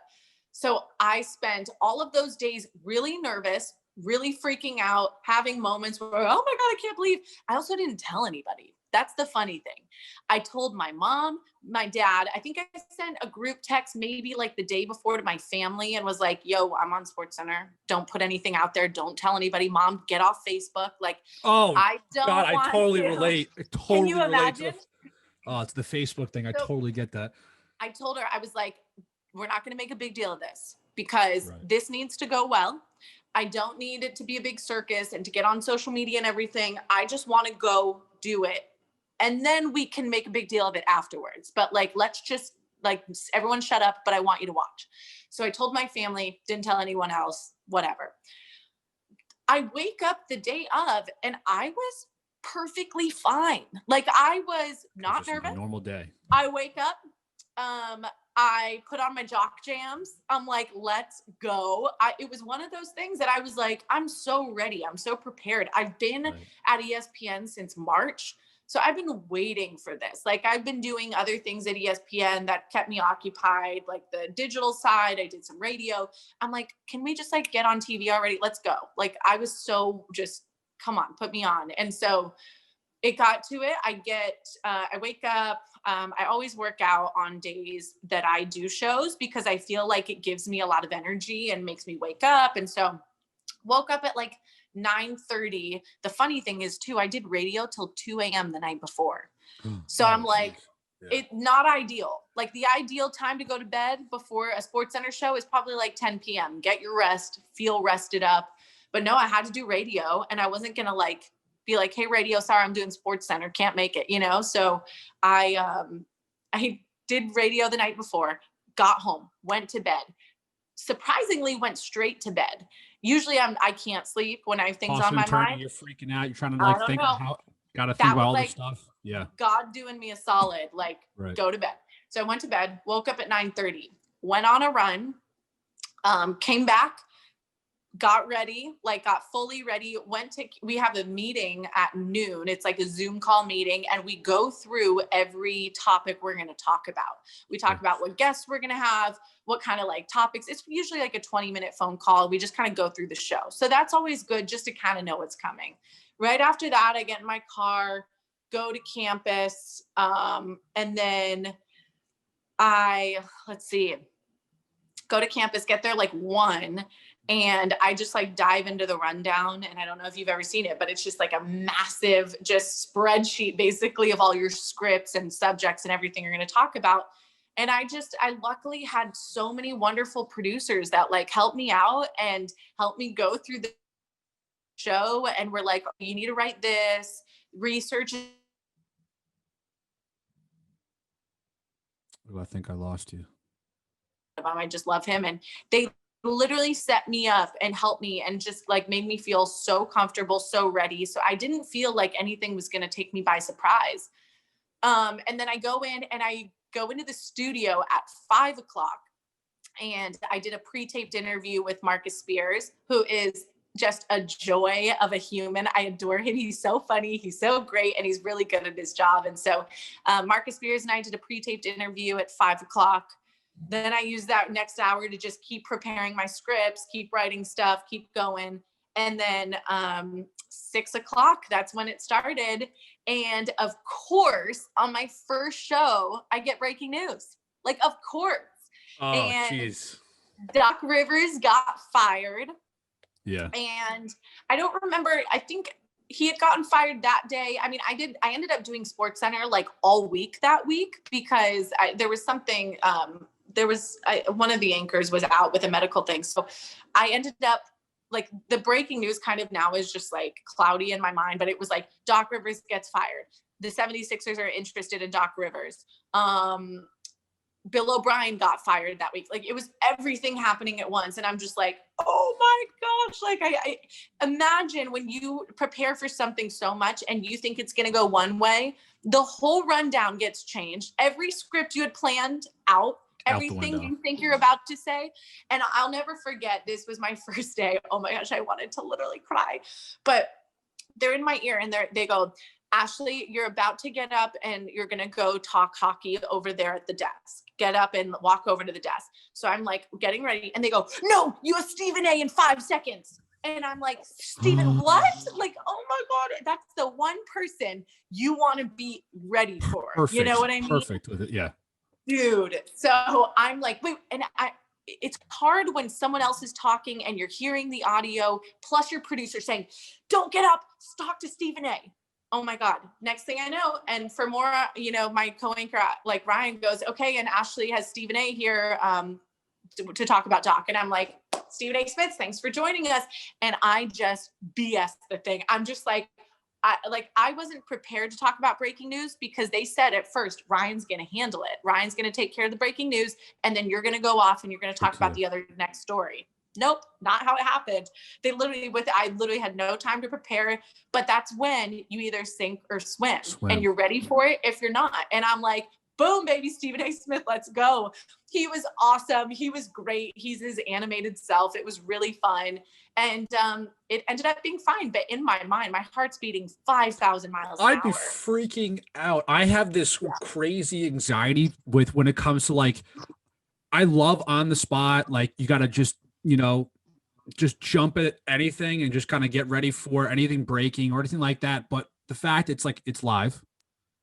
so I spent all of those days really nervous, really freaking out, having moments where, oh my God, I can't believe. I also didn't tell anybody. That's the funny thing. I told my mom, my dad. I think I sent a group text maybe like the day before to my family and was like, yo, I'm on SportsCenter. Don't put anything out there. Don't tell anybody. Mom, get off Facebook. Like, I don't want I totally to. relate. Can you imagine? It's the Facebook thing. I totally get that. I told her, I was like, we're not going to make a big deal of this because this needs to go well. I don't need it to be a big circus and to get on social media and everything. I just want to go do it. And then we can make a big deal of it afterwards. But like, let's just like, everyone shut up, but I want you to watch. So I told my family, didn't tell anyone else, whatever. I wake up the day of and I was perfectly fine. Like I was not nervous. A normal day. I wake up, I put on my jock jams. I'm like, let's go. It was one of those things that I was like, I'm so ready. I'm so prepared. I've been at ESPN since March. So I've been waiting for this. Like I've been doing other things at ESPN that kept me occupied, like the digital side. I did some radio. I'm like, can we just like get on TV already? Let's go. Like I was so just come on, put me on. And so it got to it. I wake up. I always work out on days that I do shows because I feel like it gives me a lot of energy and makes me wake up. And so woke up at like 9:30. The funny thing is too, I did radio till 2 a.m. the night before. So I'm like, it's not ideal. Like the ideal time to go to bed before a SportsCenter show is probably like 10 p.m. Get your rest, feel rested up. But no, I had to do radio, and I wasn't going to like be like, hey, radio, sorry, I'm doing SportsCenter, can't make it, you know? So I did radio the night before, got home, went to bed, surprisingly went straight to bed. Usually I can't sleep when I have things on my mind. You're freaking out. You're trying to like think how, gotta think about all this stuff. Yeah. God doing me a solid, like go to bed. So I went to bed, woke up at 9:30, went on a run, came back, got ready, like got fully ready, we have a meeting at noon. It's like a Zoom call meeting, and we go through every topic we're going to talk about. We talk about what guests we're going to have, what kind of like topics. It's usually like a 20-minute phone call. We just kind of go through the show. So that's always good just to kind of know what's coming. Right after that, I get in my car, go to campus, and then go to campus, get there like 1, and I just like dive into the rundown. And I don't know if you've ever seen it, but it's just like a massive just spreadsheet basically of all your scripts and subjects and everything you're going to talk about. And I luckily had so many wonderful producers that like helped me out and helped me go through the show. And we're like, you need to write this, research. Oh, I think I lost you. I just love him. And they literally set me up and helped me and just like made me feel so comfortable, so ready. So I didn't feel like anything was going to take me by surprise. And then I go into the studio at 5 o'clock, and I did a pre-taped interview with Marcus Spears, who is just a joy of a human. I adore him. He's so funny. He's so great. And he's really good at his job. And so Marcus Spears and I did a pre-taped interview at 5 o'clock. Then I used that next hour to just keep preparing my scripts, keep writing stuff, keep going. And then 6 o'clock, that's when it started. And of course, on my first show, I get breaking news. Like, of course. Oh, jeez. Doc Rivers got fired. Yeah. And I don't remember, I think he had gotten fired that day. I mean, I ended up doing SportsCenter like all week that week because there was something, one of the anchors was out with a medical thing. So I ended up like the breaking news kind of now is just like cloudy in my mind, but it was like Doc Rivers gets fired. The 76ers are interested in Doc Rivers. Bill O'Brien got fired that week. Like it was everything happening at once. And I'm just like, oh my gosh. Like I imagine when you prepare for something so much and you think it's going to go one way, the whole rundown gets changed. Every script you had planned out, everything you think you're about to say. And I'll never forget, this was my first day. Oh my gosh, I wanted to literally cry. But they're in my ear and they go, Ashley, you're about to get up and you're going to go talk hockey over there at the desk. Get up and walk over to the desk. So I'm like getting ready and they go, no, you have Stephen A in 5 seconds. And I'm like, Stephen, what? Like, oh my God, that's the one person you want to be ready for. Perfect. You know what I mean? Perfect with it. Yeah. Dude. So I'm like, wait, and it's hard when someone else is talking and you're hearing the audio, plus your producer saying, don't get up, talk to Stephen A. Oh my God. Next thing I know, and for more, my co-anchor, like Ryan goes, okay, and Ashley has Stephen A here to talk about Doc. And I'm like, Stephen A. Smith, thanks for joining us. And I just BS the thing. I'm just like, I wasn't prepared to talk about breaking news because they said at first, Ryan's going to handle it. Ryan's going to take care of the breaking news. And then you're going to go off and you're going to talk about the other next story. Nope, not how it happened. I literally had no time to prepare, but that's when you either sink or swim. And you're ready for it if you're not. And I'm like, boom, baby, Stephen A. Smith, let's go. He was awesome. He was great. He's his animated self. It was really fun. And it ended up being fine. But in my mind, my heart's beating 5,000 miles an hour. I'd be freaking out. I have this crazy anxiety when it comes to like, I love on the spot. Like you got to just, just jump at anything and just kind of get ready for anything breaking or anything like that. But the fact it's like it's live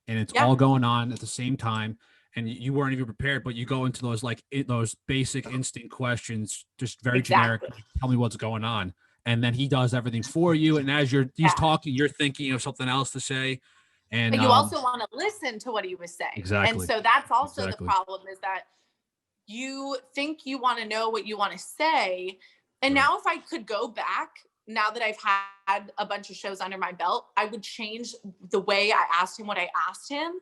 and it's Yeah, all going on at the same time, and you weren't even prepared, but you go into those like those basic instinct questions, just very generic. exactly. Like, tell me what's going on, and then he does everything for you. And as he's Yeah. talking, you're thinking of something else to say, and But you also want to listen to what he was saying. And exactly, so that's also the exactly, problem, is that you think you want to know what you want to say. And right, now if I could go back, now that I've had a bunch of shows under my belt, I would change the way I asked him what I asked him.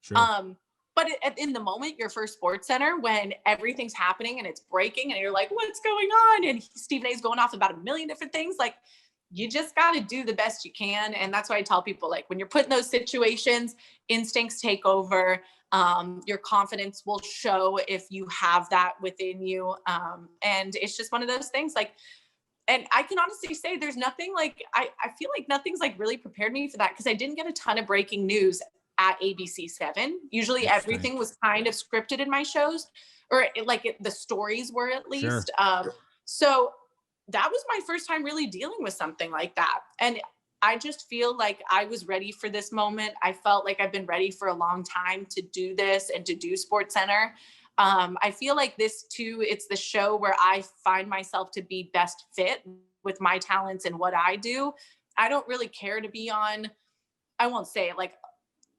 sure, Um, but in the moment, your first Sports Center, when everything's happening and it's breaking and you're like, what's going on? And Stephen A's going off about a million different things. Like, you just got to do the best you can. And that's why I tell people, like, when you're put in those situations, instincts take over. Your confidence will show if you have that within you. And it's just one of those things, like, and I can honestly say there's nothing like, I feel like nothing's like really prepared me for that, because I didn't get a ton of breaking news at ABC7. Usually interesting, everything was kind of scripted in my shows, or the stories were at sure. least. So that was my first time really dealing with something like that. And I just feel like I was ready for this moment. I felt like I've been ready for a long time to do this and to do Sports Center. I feel like this too, it's the show where I find myself to be best fit with my talents and what I do. I don't really care to be on, I won't say like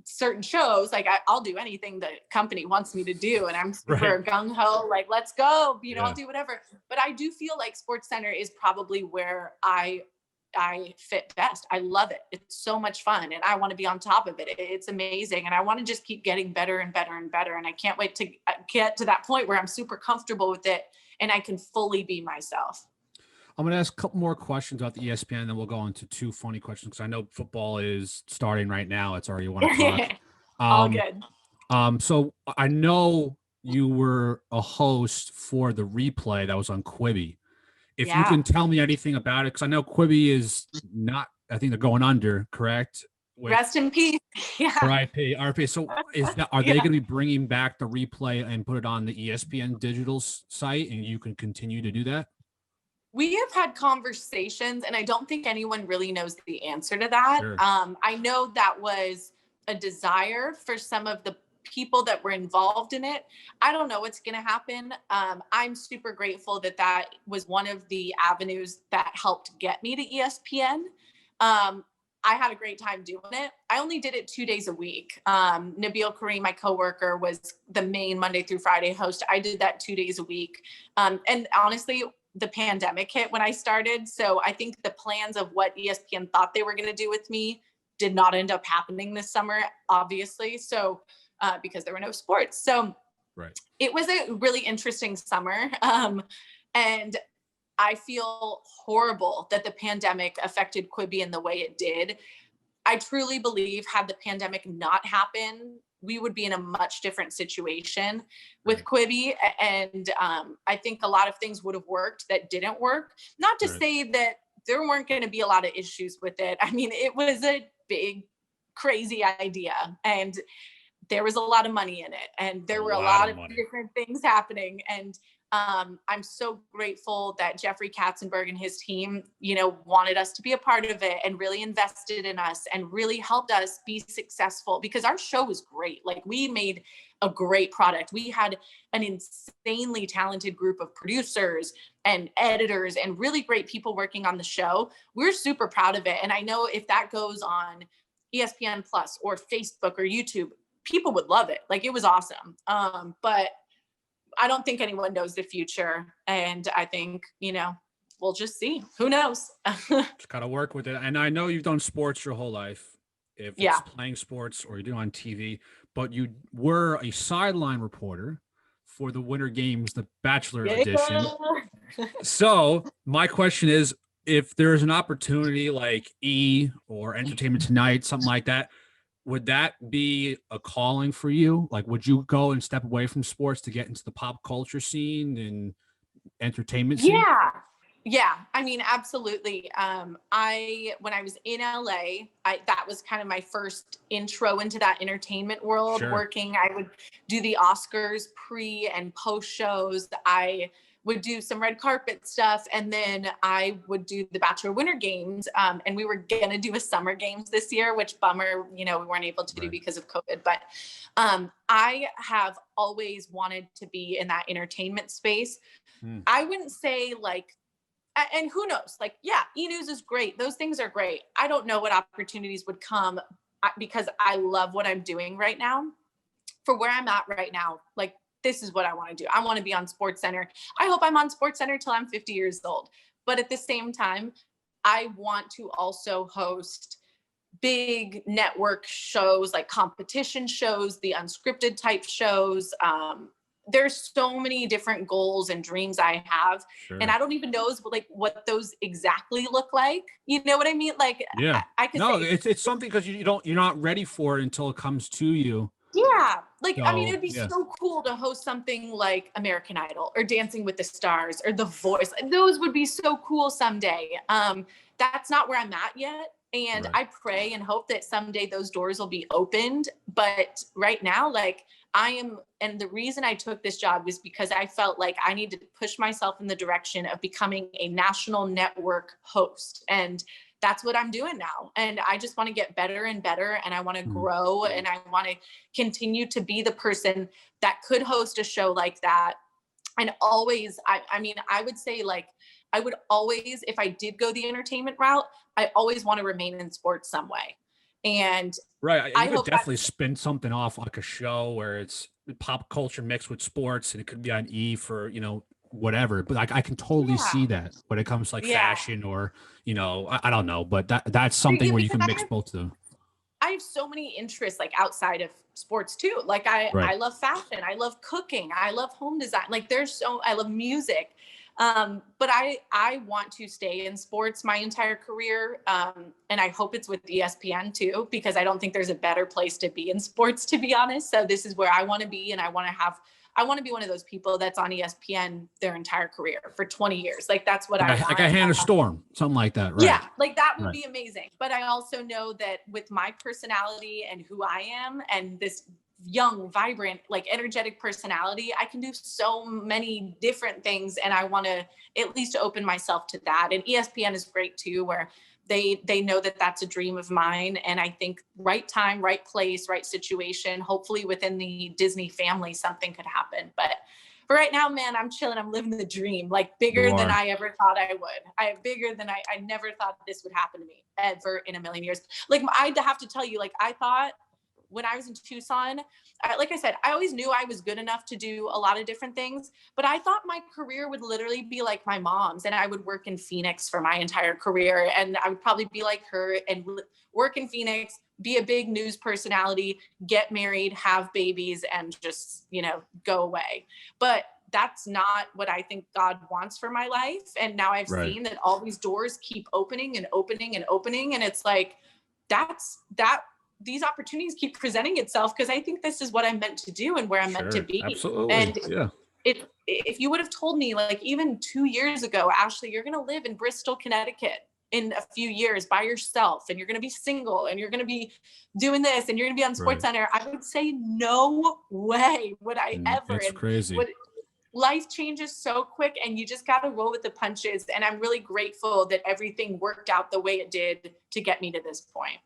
certain shows, like I'll do anything the company wants me to do, and I'm Right. super gung-ho, like, let's go, I'll Yeah. do whatever. But I do feel like Sports Center is probably where I fit best. I love it. It's so much fun, and I want to be on top of it. It's amazing, and I want to just keep getting better and better and better, and I can't wait to get to that point where I'm super comfortable with it and I can fully be myself. I'm going to ask a couple more questions about the ESPN, and then we'll go into two funny questions because I know football is starting right now. It's already 1 o'clock. All Um, good. so I know you were a host for the replay that was on Quibi. If you Yeah. can tell me anything about it, because I know Quibi is not, I think they're going under, correct? With Rest in peace. Yeah. RIP. So are they Yeah. going to be bringing back the replay and put it on the ESPN digital site, and you can continue to do that? We have had conversations, and I don't think anyone really knows the answer to that. Sure. I know that was a desire for some of the people that were involved in it. I don't know what's going to happen. I'm super grateful that that was one of the avenues that helped get me to ESPN. I had a great time doing it. I only did it 2 days a week. Nabil Kareem, my coworker, was the main Monday through Friday host. I did that 2 days a week. And honestly, the pandemic hit when I started. So I think the plans of what ESPN thought they were going to do with me did not end up happening this summer, obviously. So because there were no sports. So Right. it was a really interesting summer. And I feel horrible that the pandemic affected Quibi in the way it did. I truly believe had the pandemic not happened, we would be in a much different situation with Quibi. And I think a lot of things would have worked that didn't work. Not to say that there weren't going to be a lot of issues with it. I mean, it was a big, crazy idea. And there was a lot of money in it. And there were a lot of different things happening. And I'm so grateful that Jeffrey Katzenberg and his team, wanted us to be a part of it and really invested in us and really helped us be successful, because our show was great. Like, we made a great product. We had an insanely talented group of producers and editors and really great people working on the show. We're super proud of it. And I know if that goes on ESPN Plus or Facebook or YouTube, people would love it. Like, it was awesome. But I don't think anyone knows the future. And I think, we'll just see. Who knows? Just gotta work with it. And I know you've done sports your whole life, if it's playing sports or you do on TV, but you were a sideline reporter for the Winter Games, the Bachelor edition. So my question is, if there's an opportunity like E or Entertainment Tonight, something like that, would that be a calling for you? Like, would you go and step away from sports to get into the pop culture scene and entertainment scene? Yeah. I mean, absolutely. When I was in LA, that was kind of my first intro into that entertainment world. Sure. Working, I would do the Oscars pre and post shows. I would do some red carpet stuff. And then I would do the Bachelor Winter Games. And we were going to do a Summer Games this year, which bummer, we weren't able to do because of COVID. But I have always wanted to be in that entertainment space. I wouldn't say like, and who knows, like, yeah, E-News is great. Those things are great. I don't know what opportunities would come because I love what I'm doing right now. For where I'm at right now, like, this is what I want to do. I want to be on SportsCenter. I hope I'm on SportsCenter till I'm 50 years old. But at the same time, I want to also host big network shows, like competition shows, the unscripted type shows. There's so many different goals and dreams I have. And I don't even know like what those exactly look like. You know what I mean? Like, yeah, I could say, it's something because you're not ready for it until it comes to you. Yeah. Like, So, I mean, it'd be so cool to host something like American Idol or Dancing with the Stars or The Voice. Those would be so cool someday. That's not where I'm at yet. And I pray and hope that someday those doors will be opened. But right now, like, and the reason I took this job was because I felt like I needed to push myself in the direction of becoming a national network host. And that's what I'm doing now. And I just want to get better and better. And I want to grow and I want to continue to be the person that could host a show like that. And always, I mean, I would say like, I would always, if I did go the entertainment route, I always want to remain in sports some way. And you could definitely spin something off like a show where it's pop culture mixed with sports and it could be on E for, whatever, but I can totally see that when it comes to like fashion or, I don't know, but that's something where you can mix both of them. I have so many interests like outside of sports too. Like I love fashion. I love cooking. I love home design. Like I love music. But I want to stay in sports my entire career. And I hope it's with ESPN too, because I don't think there's a better place to be in sports, to be honest. So this is where I want to be. And I want to be one of those people that's on ESPN their entire career for 20 years. Like that's what I want. Like a Hannah Storm, something like that, right? Yeah, like that would be amazing. But I also know that with my personality and who I am and this young, vibrant, like energetic personality, I can do so many different things. And I want to at least open myself to that. And ESPN is great too, where they know that that's a dream of mine. And I think right time, right place, right situation, hopefully within the Disney family, something could happen. But for right now, man, I'm chilling. I'm living the dream, like bigger than I ever thought I would. Bigger than I never thought this would happen to me ever in a million years. Like I have to tell you, like I thought when I was in Tucson, like I said, I always knew I was good enough to do a lot of different things, but I thought my career would literally be like my mom's and I would work in Phoenix for my entire career. And I would probably be like her and work in Phoenix, be a big news personality, get married, have babies, and just, go away. But that's not what I think God wants for my life. And now I've seen that all these doors keep opening and opening and opening. And it's like, these opportunities keep presenting itself because I think this is what I'm meant to do and where I'm meant to be. Absolutely. And if you would have told me like even 2 years ago, Ashley, you're going to live in Bristol, Connecticut in a few years by yourself and you're going to be single and you're going to be doing this and you're going to be on SportsCenter, I would say no way would I ever. It's crazy. Life changes so quick and you just got to roll with the punches. And I'm really grateful that everything worked out the way it did to get me to this point.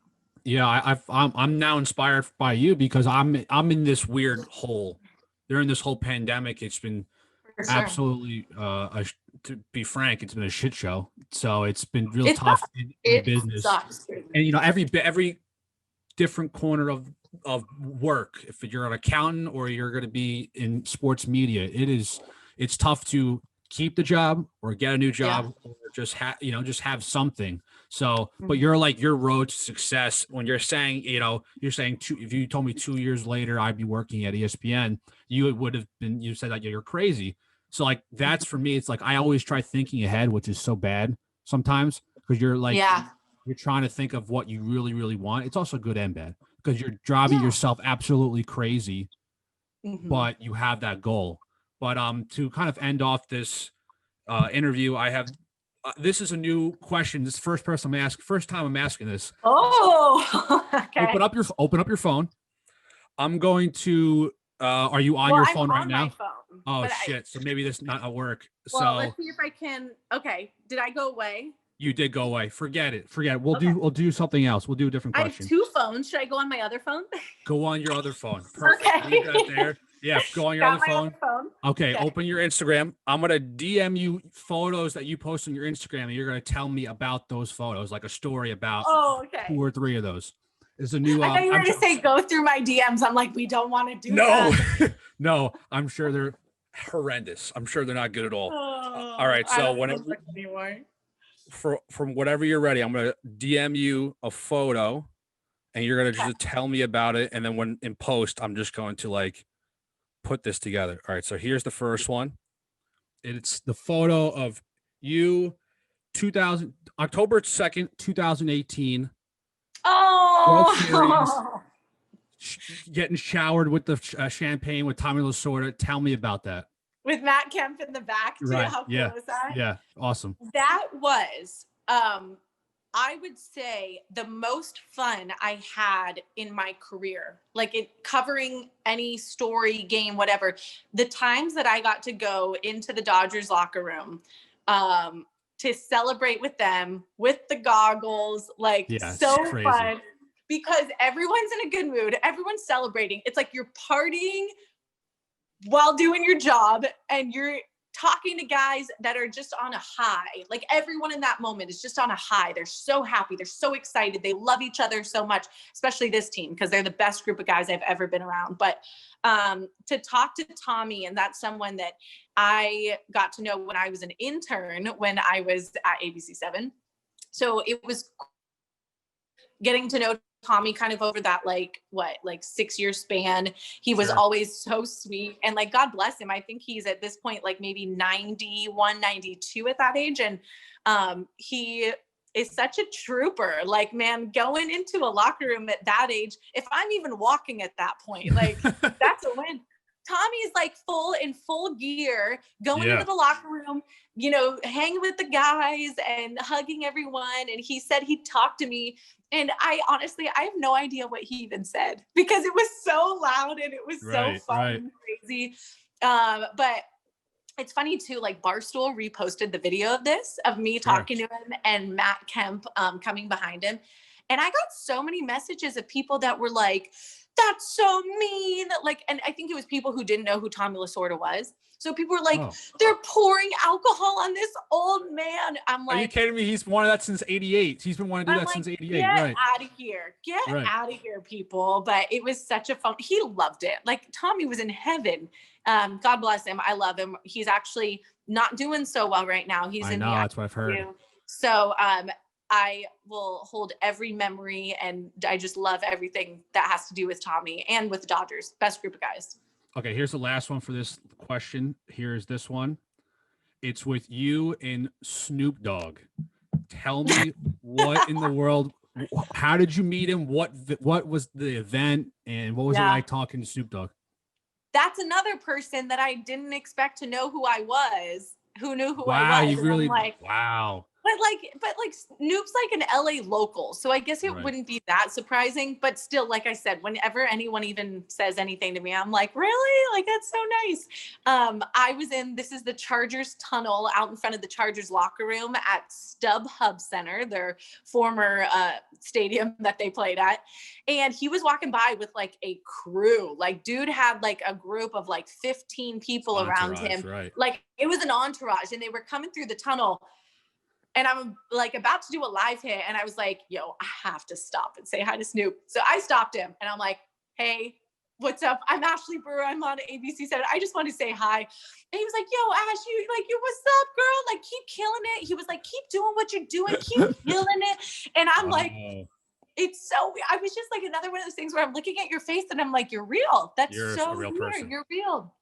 Yeah, I'm now inspired by you because I'm in this weird hole. During this whole pandemic, it's been absolutely, to be frank, it's been a shit show. So it's been real tough in business. Sucks. And every different corner of work, if you're an accountant or you're going to be in sports media, it's tough to keep the job or get a new job or just have something. So, but you're like your road to success when you're saying, if you told me 2 years later, I'd be working at ESPN, you said that you're crazy. So like, that's for me, it's like, I always try thinking ahead, which is so bad sometimes because you're like, you're trying to think of what you really, really want. It's also good and bad because you're driving yourself absolutely crazy, but you have that goal. But to kind of end off this interview, I have this is a new question. This is the first time I'm asking this. Oh, okay. Open up your phone. I'm going to. Are you on your phone right now? Oh But shit. So maybe this not a work. well, So let's see if I can. Okay. Did I go away? you did go away. Forget it. Forget it. Okay. We'll do something else. We'll do a different I have question. 2 phones. Should I go on my other phone? Go on your other phone. Perfect. Okay. Leave that there. Yeah, go on your Got other my phone. other phone. Okay, open your Instagram. I'm gonna DM you photos that you post on your Instagram, and you're gonna tell me about those photos, like a story about Oh, okay. 2 or 3 of those. It's a new. I thought you were going to say go through my DMs. I'm like, we don't want to do No, that. no. I'm sure they're horrendous. I'm sure they're not good at all. Oh, All right, I so don't whenever look anymore. from whatever you're ready, I'm gonna DM you a photo, and you're gonna just tell me about it, and then when in post, I'm just going to like put this together. All right, so here's the first one. It's the photo of you, 2000 October 2nd, 2018. World Series, Oh, getting showered with the champagne with Tommy Lasorda. Tell me about that. with Matt Kemp in the back too. Right. How cool Yeah. was that? Yeah. Awesome. That was, I would say, the most fun I had in my career, like covering any story, game, whatever. The times that I got to go into the Dodgers locker room, to celebrate with them with the goggles, like so crazy. fun because everyone's in a good mood. Everyone's celebrating. It's like you're partying while doing your job and you're talking to guys that are just on a high. Like everyone in that moment is just on a high. They're so happy. They're so excited. They love each other so much, especially this team, because they're the best group of guys I've ever been around. But to talk to Tommy, and that's someone that I got to know when I was an intern when I was at ABC7. So it was getting to know Tommy kind of over that like 6-year span. He was always so sweet, and like God bless him. I think he's at this point like maybe 91, 92 at that age, and he is such a trooper. Like, man, going into a locker room at that age, if I'm even walking at that point, like that's a win. Tommy is like in full gear, going into the locker room, you know, hanging with the guys and hugging everyone. And he said he'd talk to me. And I honestly have no idea what he even said because it was so loud and it was so fun and crazy. But it's funny too, like Barstool reposted the video of this, of me talking to him and Matt Kemp coming behind him. And I got so many messages of people that were like, that's so mean. Like, and I think it was people who didn't know who Tommy Lasorda was. So people were like, they're pouring alcohol on this old man. I'm like, are you kidding me? He's wanted that since 88. He's been wanting to do that since 88. Get out of here. Get out of here, people. But it was such a fun, he loved it. Like Tommy was in heaven. God bless him. I love him. He's actually not doing so well right now. He's that's what I've heard. So I will hold every memory, and I just love everything that has to do with Tommy and with the Dodgers. Best group of guys. Okay, here's the last one for this question. Here's this one. It's with you and Snoop Dogg. Tell me what in the world, how did you meet him? What was the event, and what was it like talking to Snoop Dogg? That's another person that I didn't expect to know who I was, who knew who I was. Wow, you really, wow. But like Snoop's like an LA local. So I guess it wouldn't be that surprising, but still, like I said, whenever anyone even says anything to me, I'm like, really? Like, that's so nice. I was this is the Chargers tunnel out in front of the Chargers locker room at StubHub Center, their former stadium that they played at. And he was walking by with like a crew. Like dude had like a group of like 15 people around him. Like it was an entourage, and they were coming through the tunnel. And I'm like about to do a live hit. And I was like, yo, I have to stop and say hi to Snoop. So I stopped him and I'm like, hey, what's up? I'm Ashley Brewer. I'm on ABC7. I just want to say hi. And he was like, yo, Ash, you, what's up, girl? Like, keep killing it. He was like, keep doing what you're doing. Keep killing it. And I'm like, it's so weird. I was just like another one of those things where I'm looking at your face and I'm like, you're real. You're so real weird. You're real.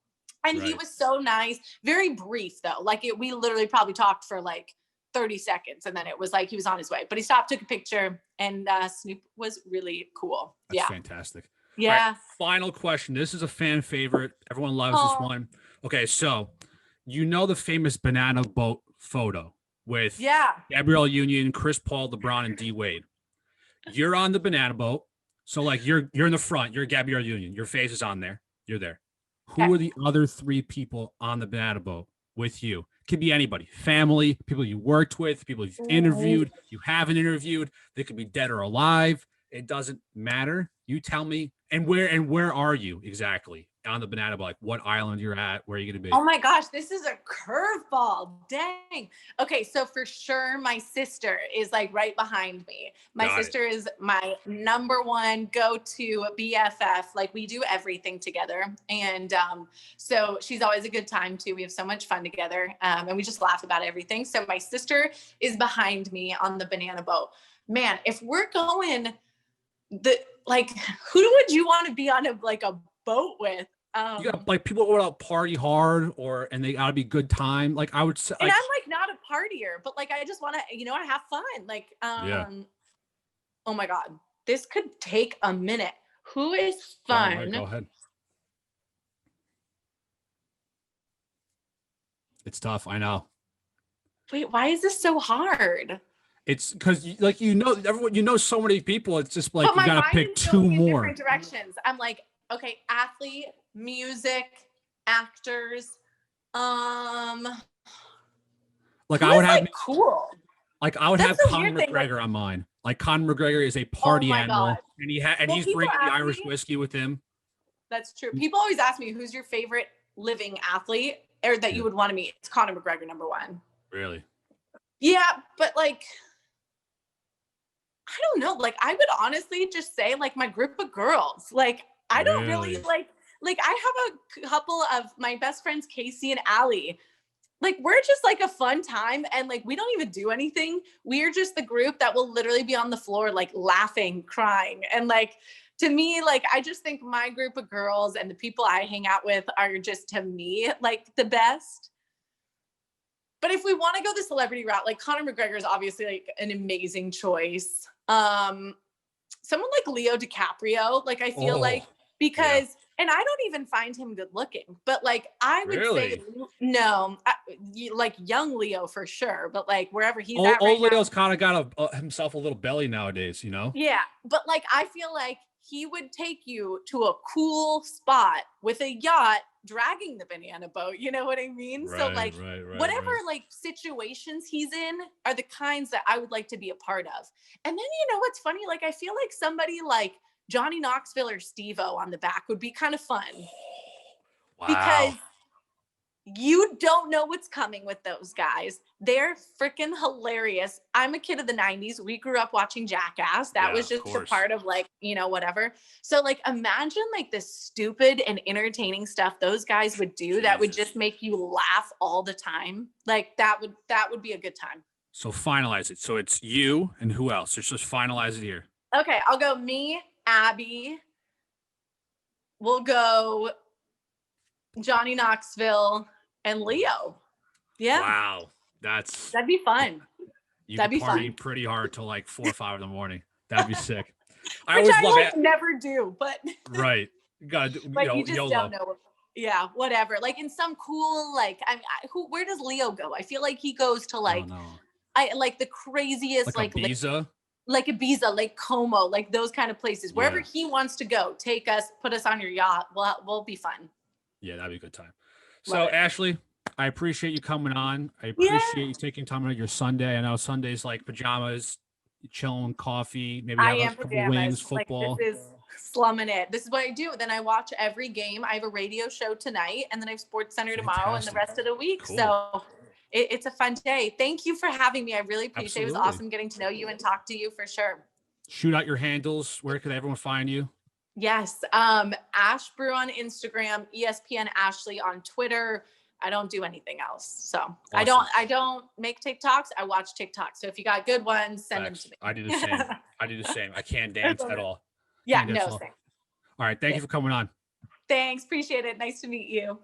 And he was so nice. Very brief though. Like we literally probably talked for like 30 seconds. And then it was like, he was on his way, but he stopped, took a picture, and Snoop was really cool. That's fantastic. Yeah. Right, final question. This is a fan favorite. Everyone loves this one. Okay. So, you know, the famous banana boat photo with Gabrielle Union, Chris Paul, LeBron, and D Wade. You're on the banana boat. So like you're in the front, you're Gabrielle Union. Your face is on there. You're there. Who are the other 3 people on the banana boat with you? Could be anybody, family, people you worked with, people you've interviewed, you haven't interviewed. They could be dead or alive. It doesn't matter. You tell me. And where are you exactly on the banana boat? Like what island you're at? Where are you going to be? Oh my gosh, this is a curveball. Dang. Okay, so for sure, my sister is like right behind me. My sister is my number one go-to BFF. Like we do everything together. And so she's always a good time too. We have so much fun together. And we just laugh about everything. So my sister is behind me on the banana boat. Man, if we're going who would you want to be on a boat with? You got like people who want to party hard and they gotta be good time. Like I would say, and I'm like not a partier, but like I just want to, have fun. Like, Oh my God, this could take a minute. Who is fun? Right, go ahead. It's tough. I know. Wait, why is this so hard? It's because everyone, so many people. It's just like you gotta pick 2 more. Different directions. I'm like, okay, athlete, music, actors. I would have cool. Like I would have Conor McGregor on mine. Like Conor McGregor is a party animal, and he's bringing the Irish whiskey with him. That's true. People always ask me who's your favorite living athlete or that you would want to meet. It's Conor McGregor, number 1. Really? Yeah, but like, I don't know. Like, I would honestly just say like my group of girls. Like, I don't really like I have a couple of my best friends, Casey and Allie. Like, we're just like a fun time. And like, we don't even do anything. We're just the group that will literally be on the floor, like laughing, crying. And like, to me, like, I just think my group of girls and the people I hang out with are just, to me, like the best. But if we want to go the celebrity route, like Conor McGregor is obviously like an amazing choice. Someone like Leo DiCaprio, like I feel because, and I don't even find him good looking, but like I would say no, like young Leo for sure, but like wherever he's at right old Leo's kind of got himself a little belly nowadays, Yeah, but like I feel like he would take you to a cool spot with a yacht dragging the banana boat. You know what I mean? Right, so like whatever like situations he's in are the kinds that I would like to be a part of. And then what's funny? Like I feel like somebody like Johnny Knoxville or Steve-O on the back would be kind of fun. Wow. Because you don't know what's coming with those guys. They're freaking hilarious. I'm a kid of the 90s. We grew up watching Jackass. That was just a part of like, whatever. So like imagine like the stupid and entertaining stuff those guys would do that would just make you laugh all the time. Like that would be a good time. So finalize it. So it's you and who else? Let's just finalize it here. Okay, I'll go me, Abby. We'll go Johnny Knoxville and Leo. Yeah. Wow. That'd be fun. That'd be party fun. Pretty hard till like 4 or 5 in the morning. That'd be sick. I never do, but right. You gotta do, like you just don't know. Yeah, whatever. Like in some cool, like where does Leo go? I feel like he goes to like the craziest like Ibiza. Like Ibiza, like Como, like those kind of places. Wherever he wants to go, take us, put us on your yacht. We'll be fun. Yeah, that'd be a good time. So Ashley, I appreciate you coming on. I appreciate you taking time out of your Sunday. I know Sunday's like pajamas, chilling, coffee, maybe have a couple wings, football. Like, this is slumming it. This is what I do. Then I watch every game. I have a radio show tonight, and then I have SportsCenter tomorrow and the rest of the week. Cool. So it's a fun day. Thank you for having me. I really appreciate it. It was awesome getting to know you and talk to you for sure. Shoot out your handles. Where can everyone find you? Yes. Ash Brew on Instagram, ESPN Ashley on Twitter. I don't do anything else. So awesome. I don't make TikToks. I watch TikToks. So if you got good ones, send them to me. I do the same. I can't dance at all. Yeah, same. All right. Thank you for coming on. Thanks. Appreciate it. Nice to meet you.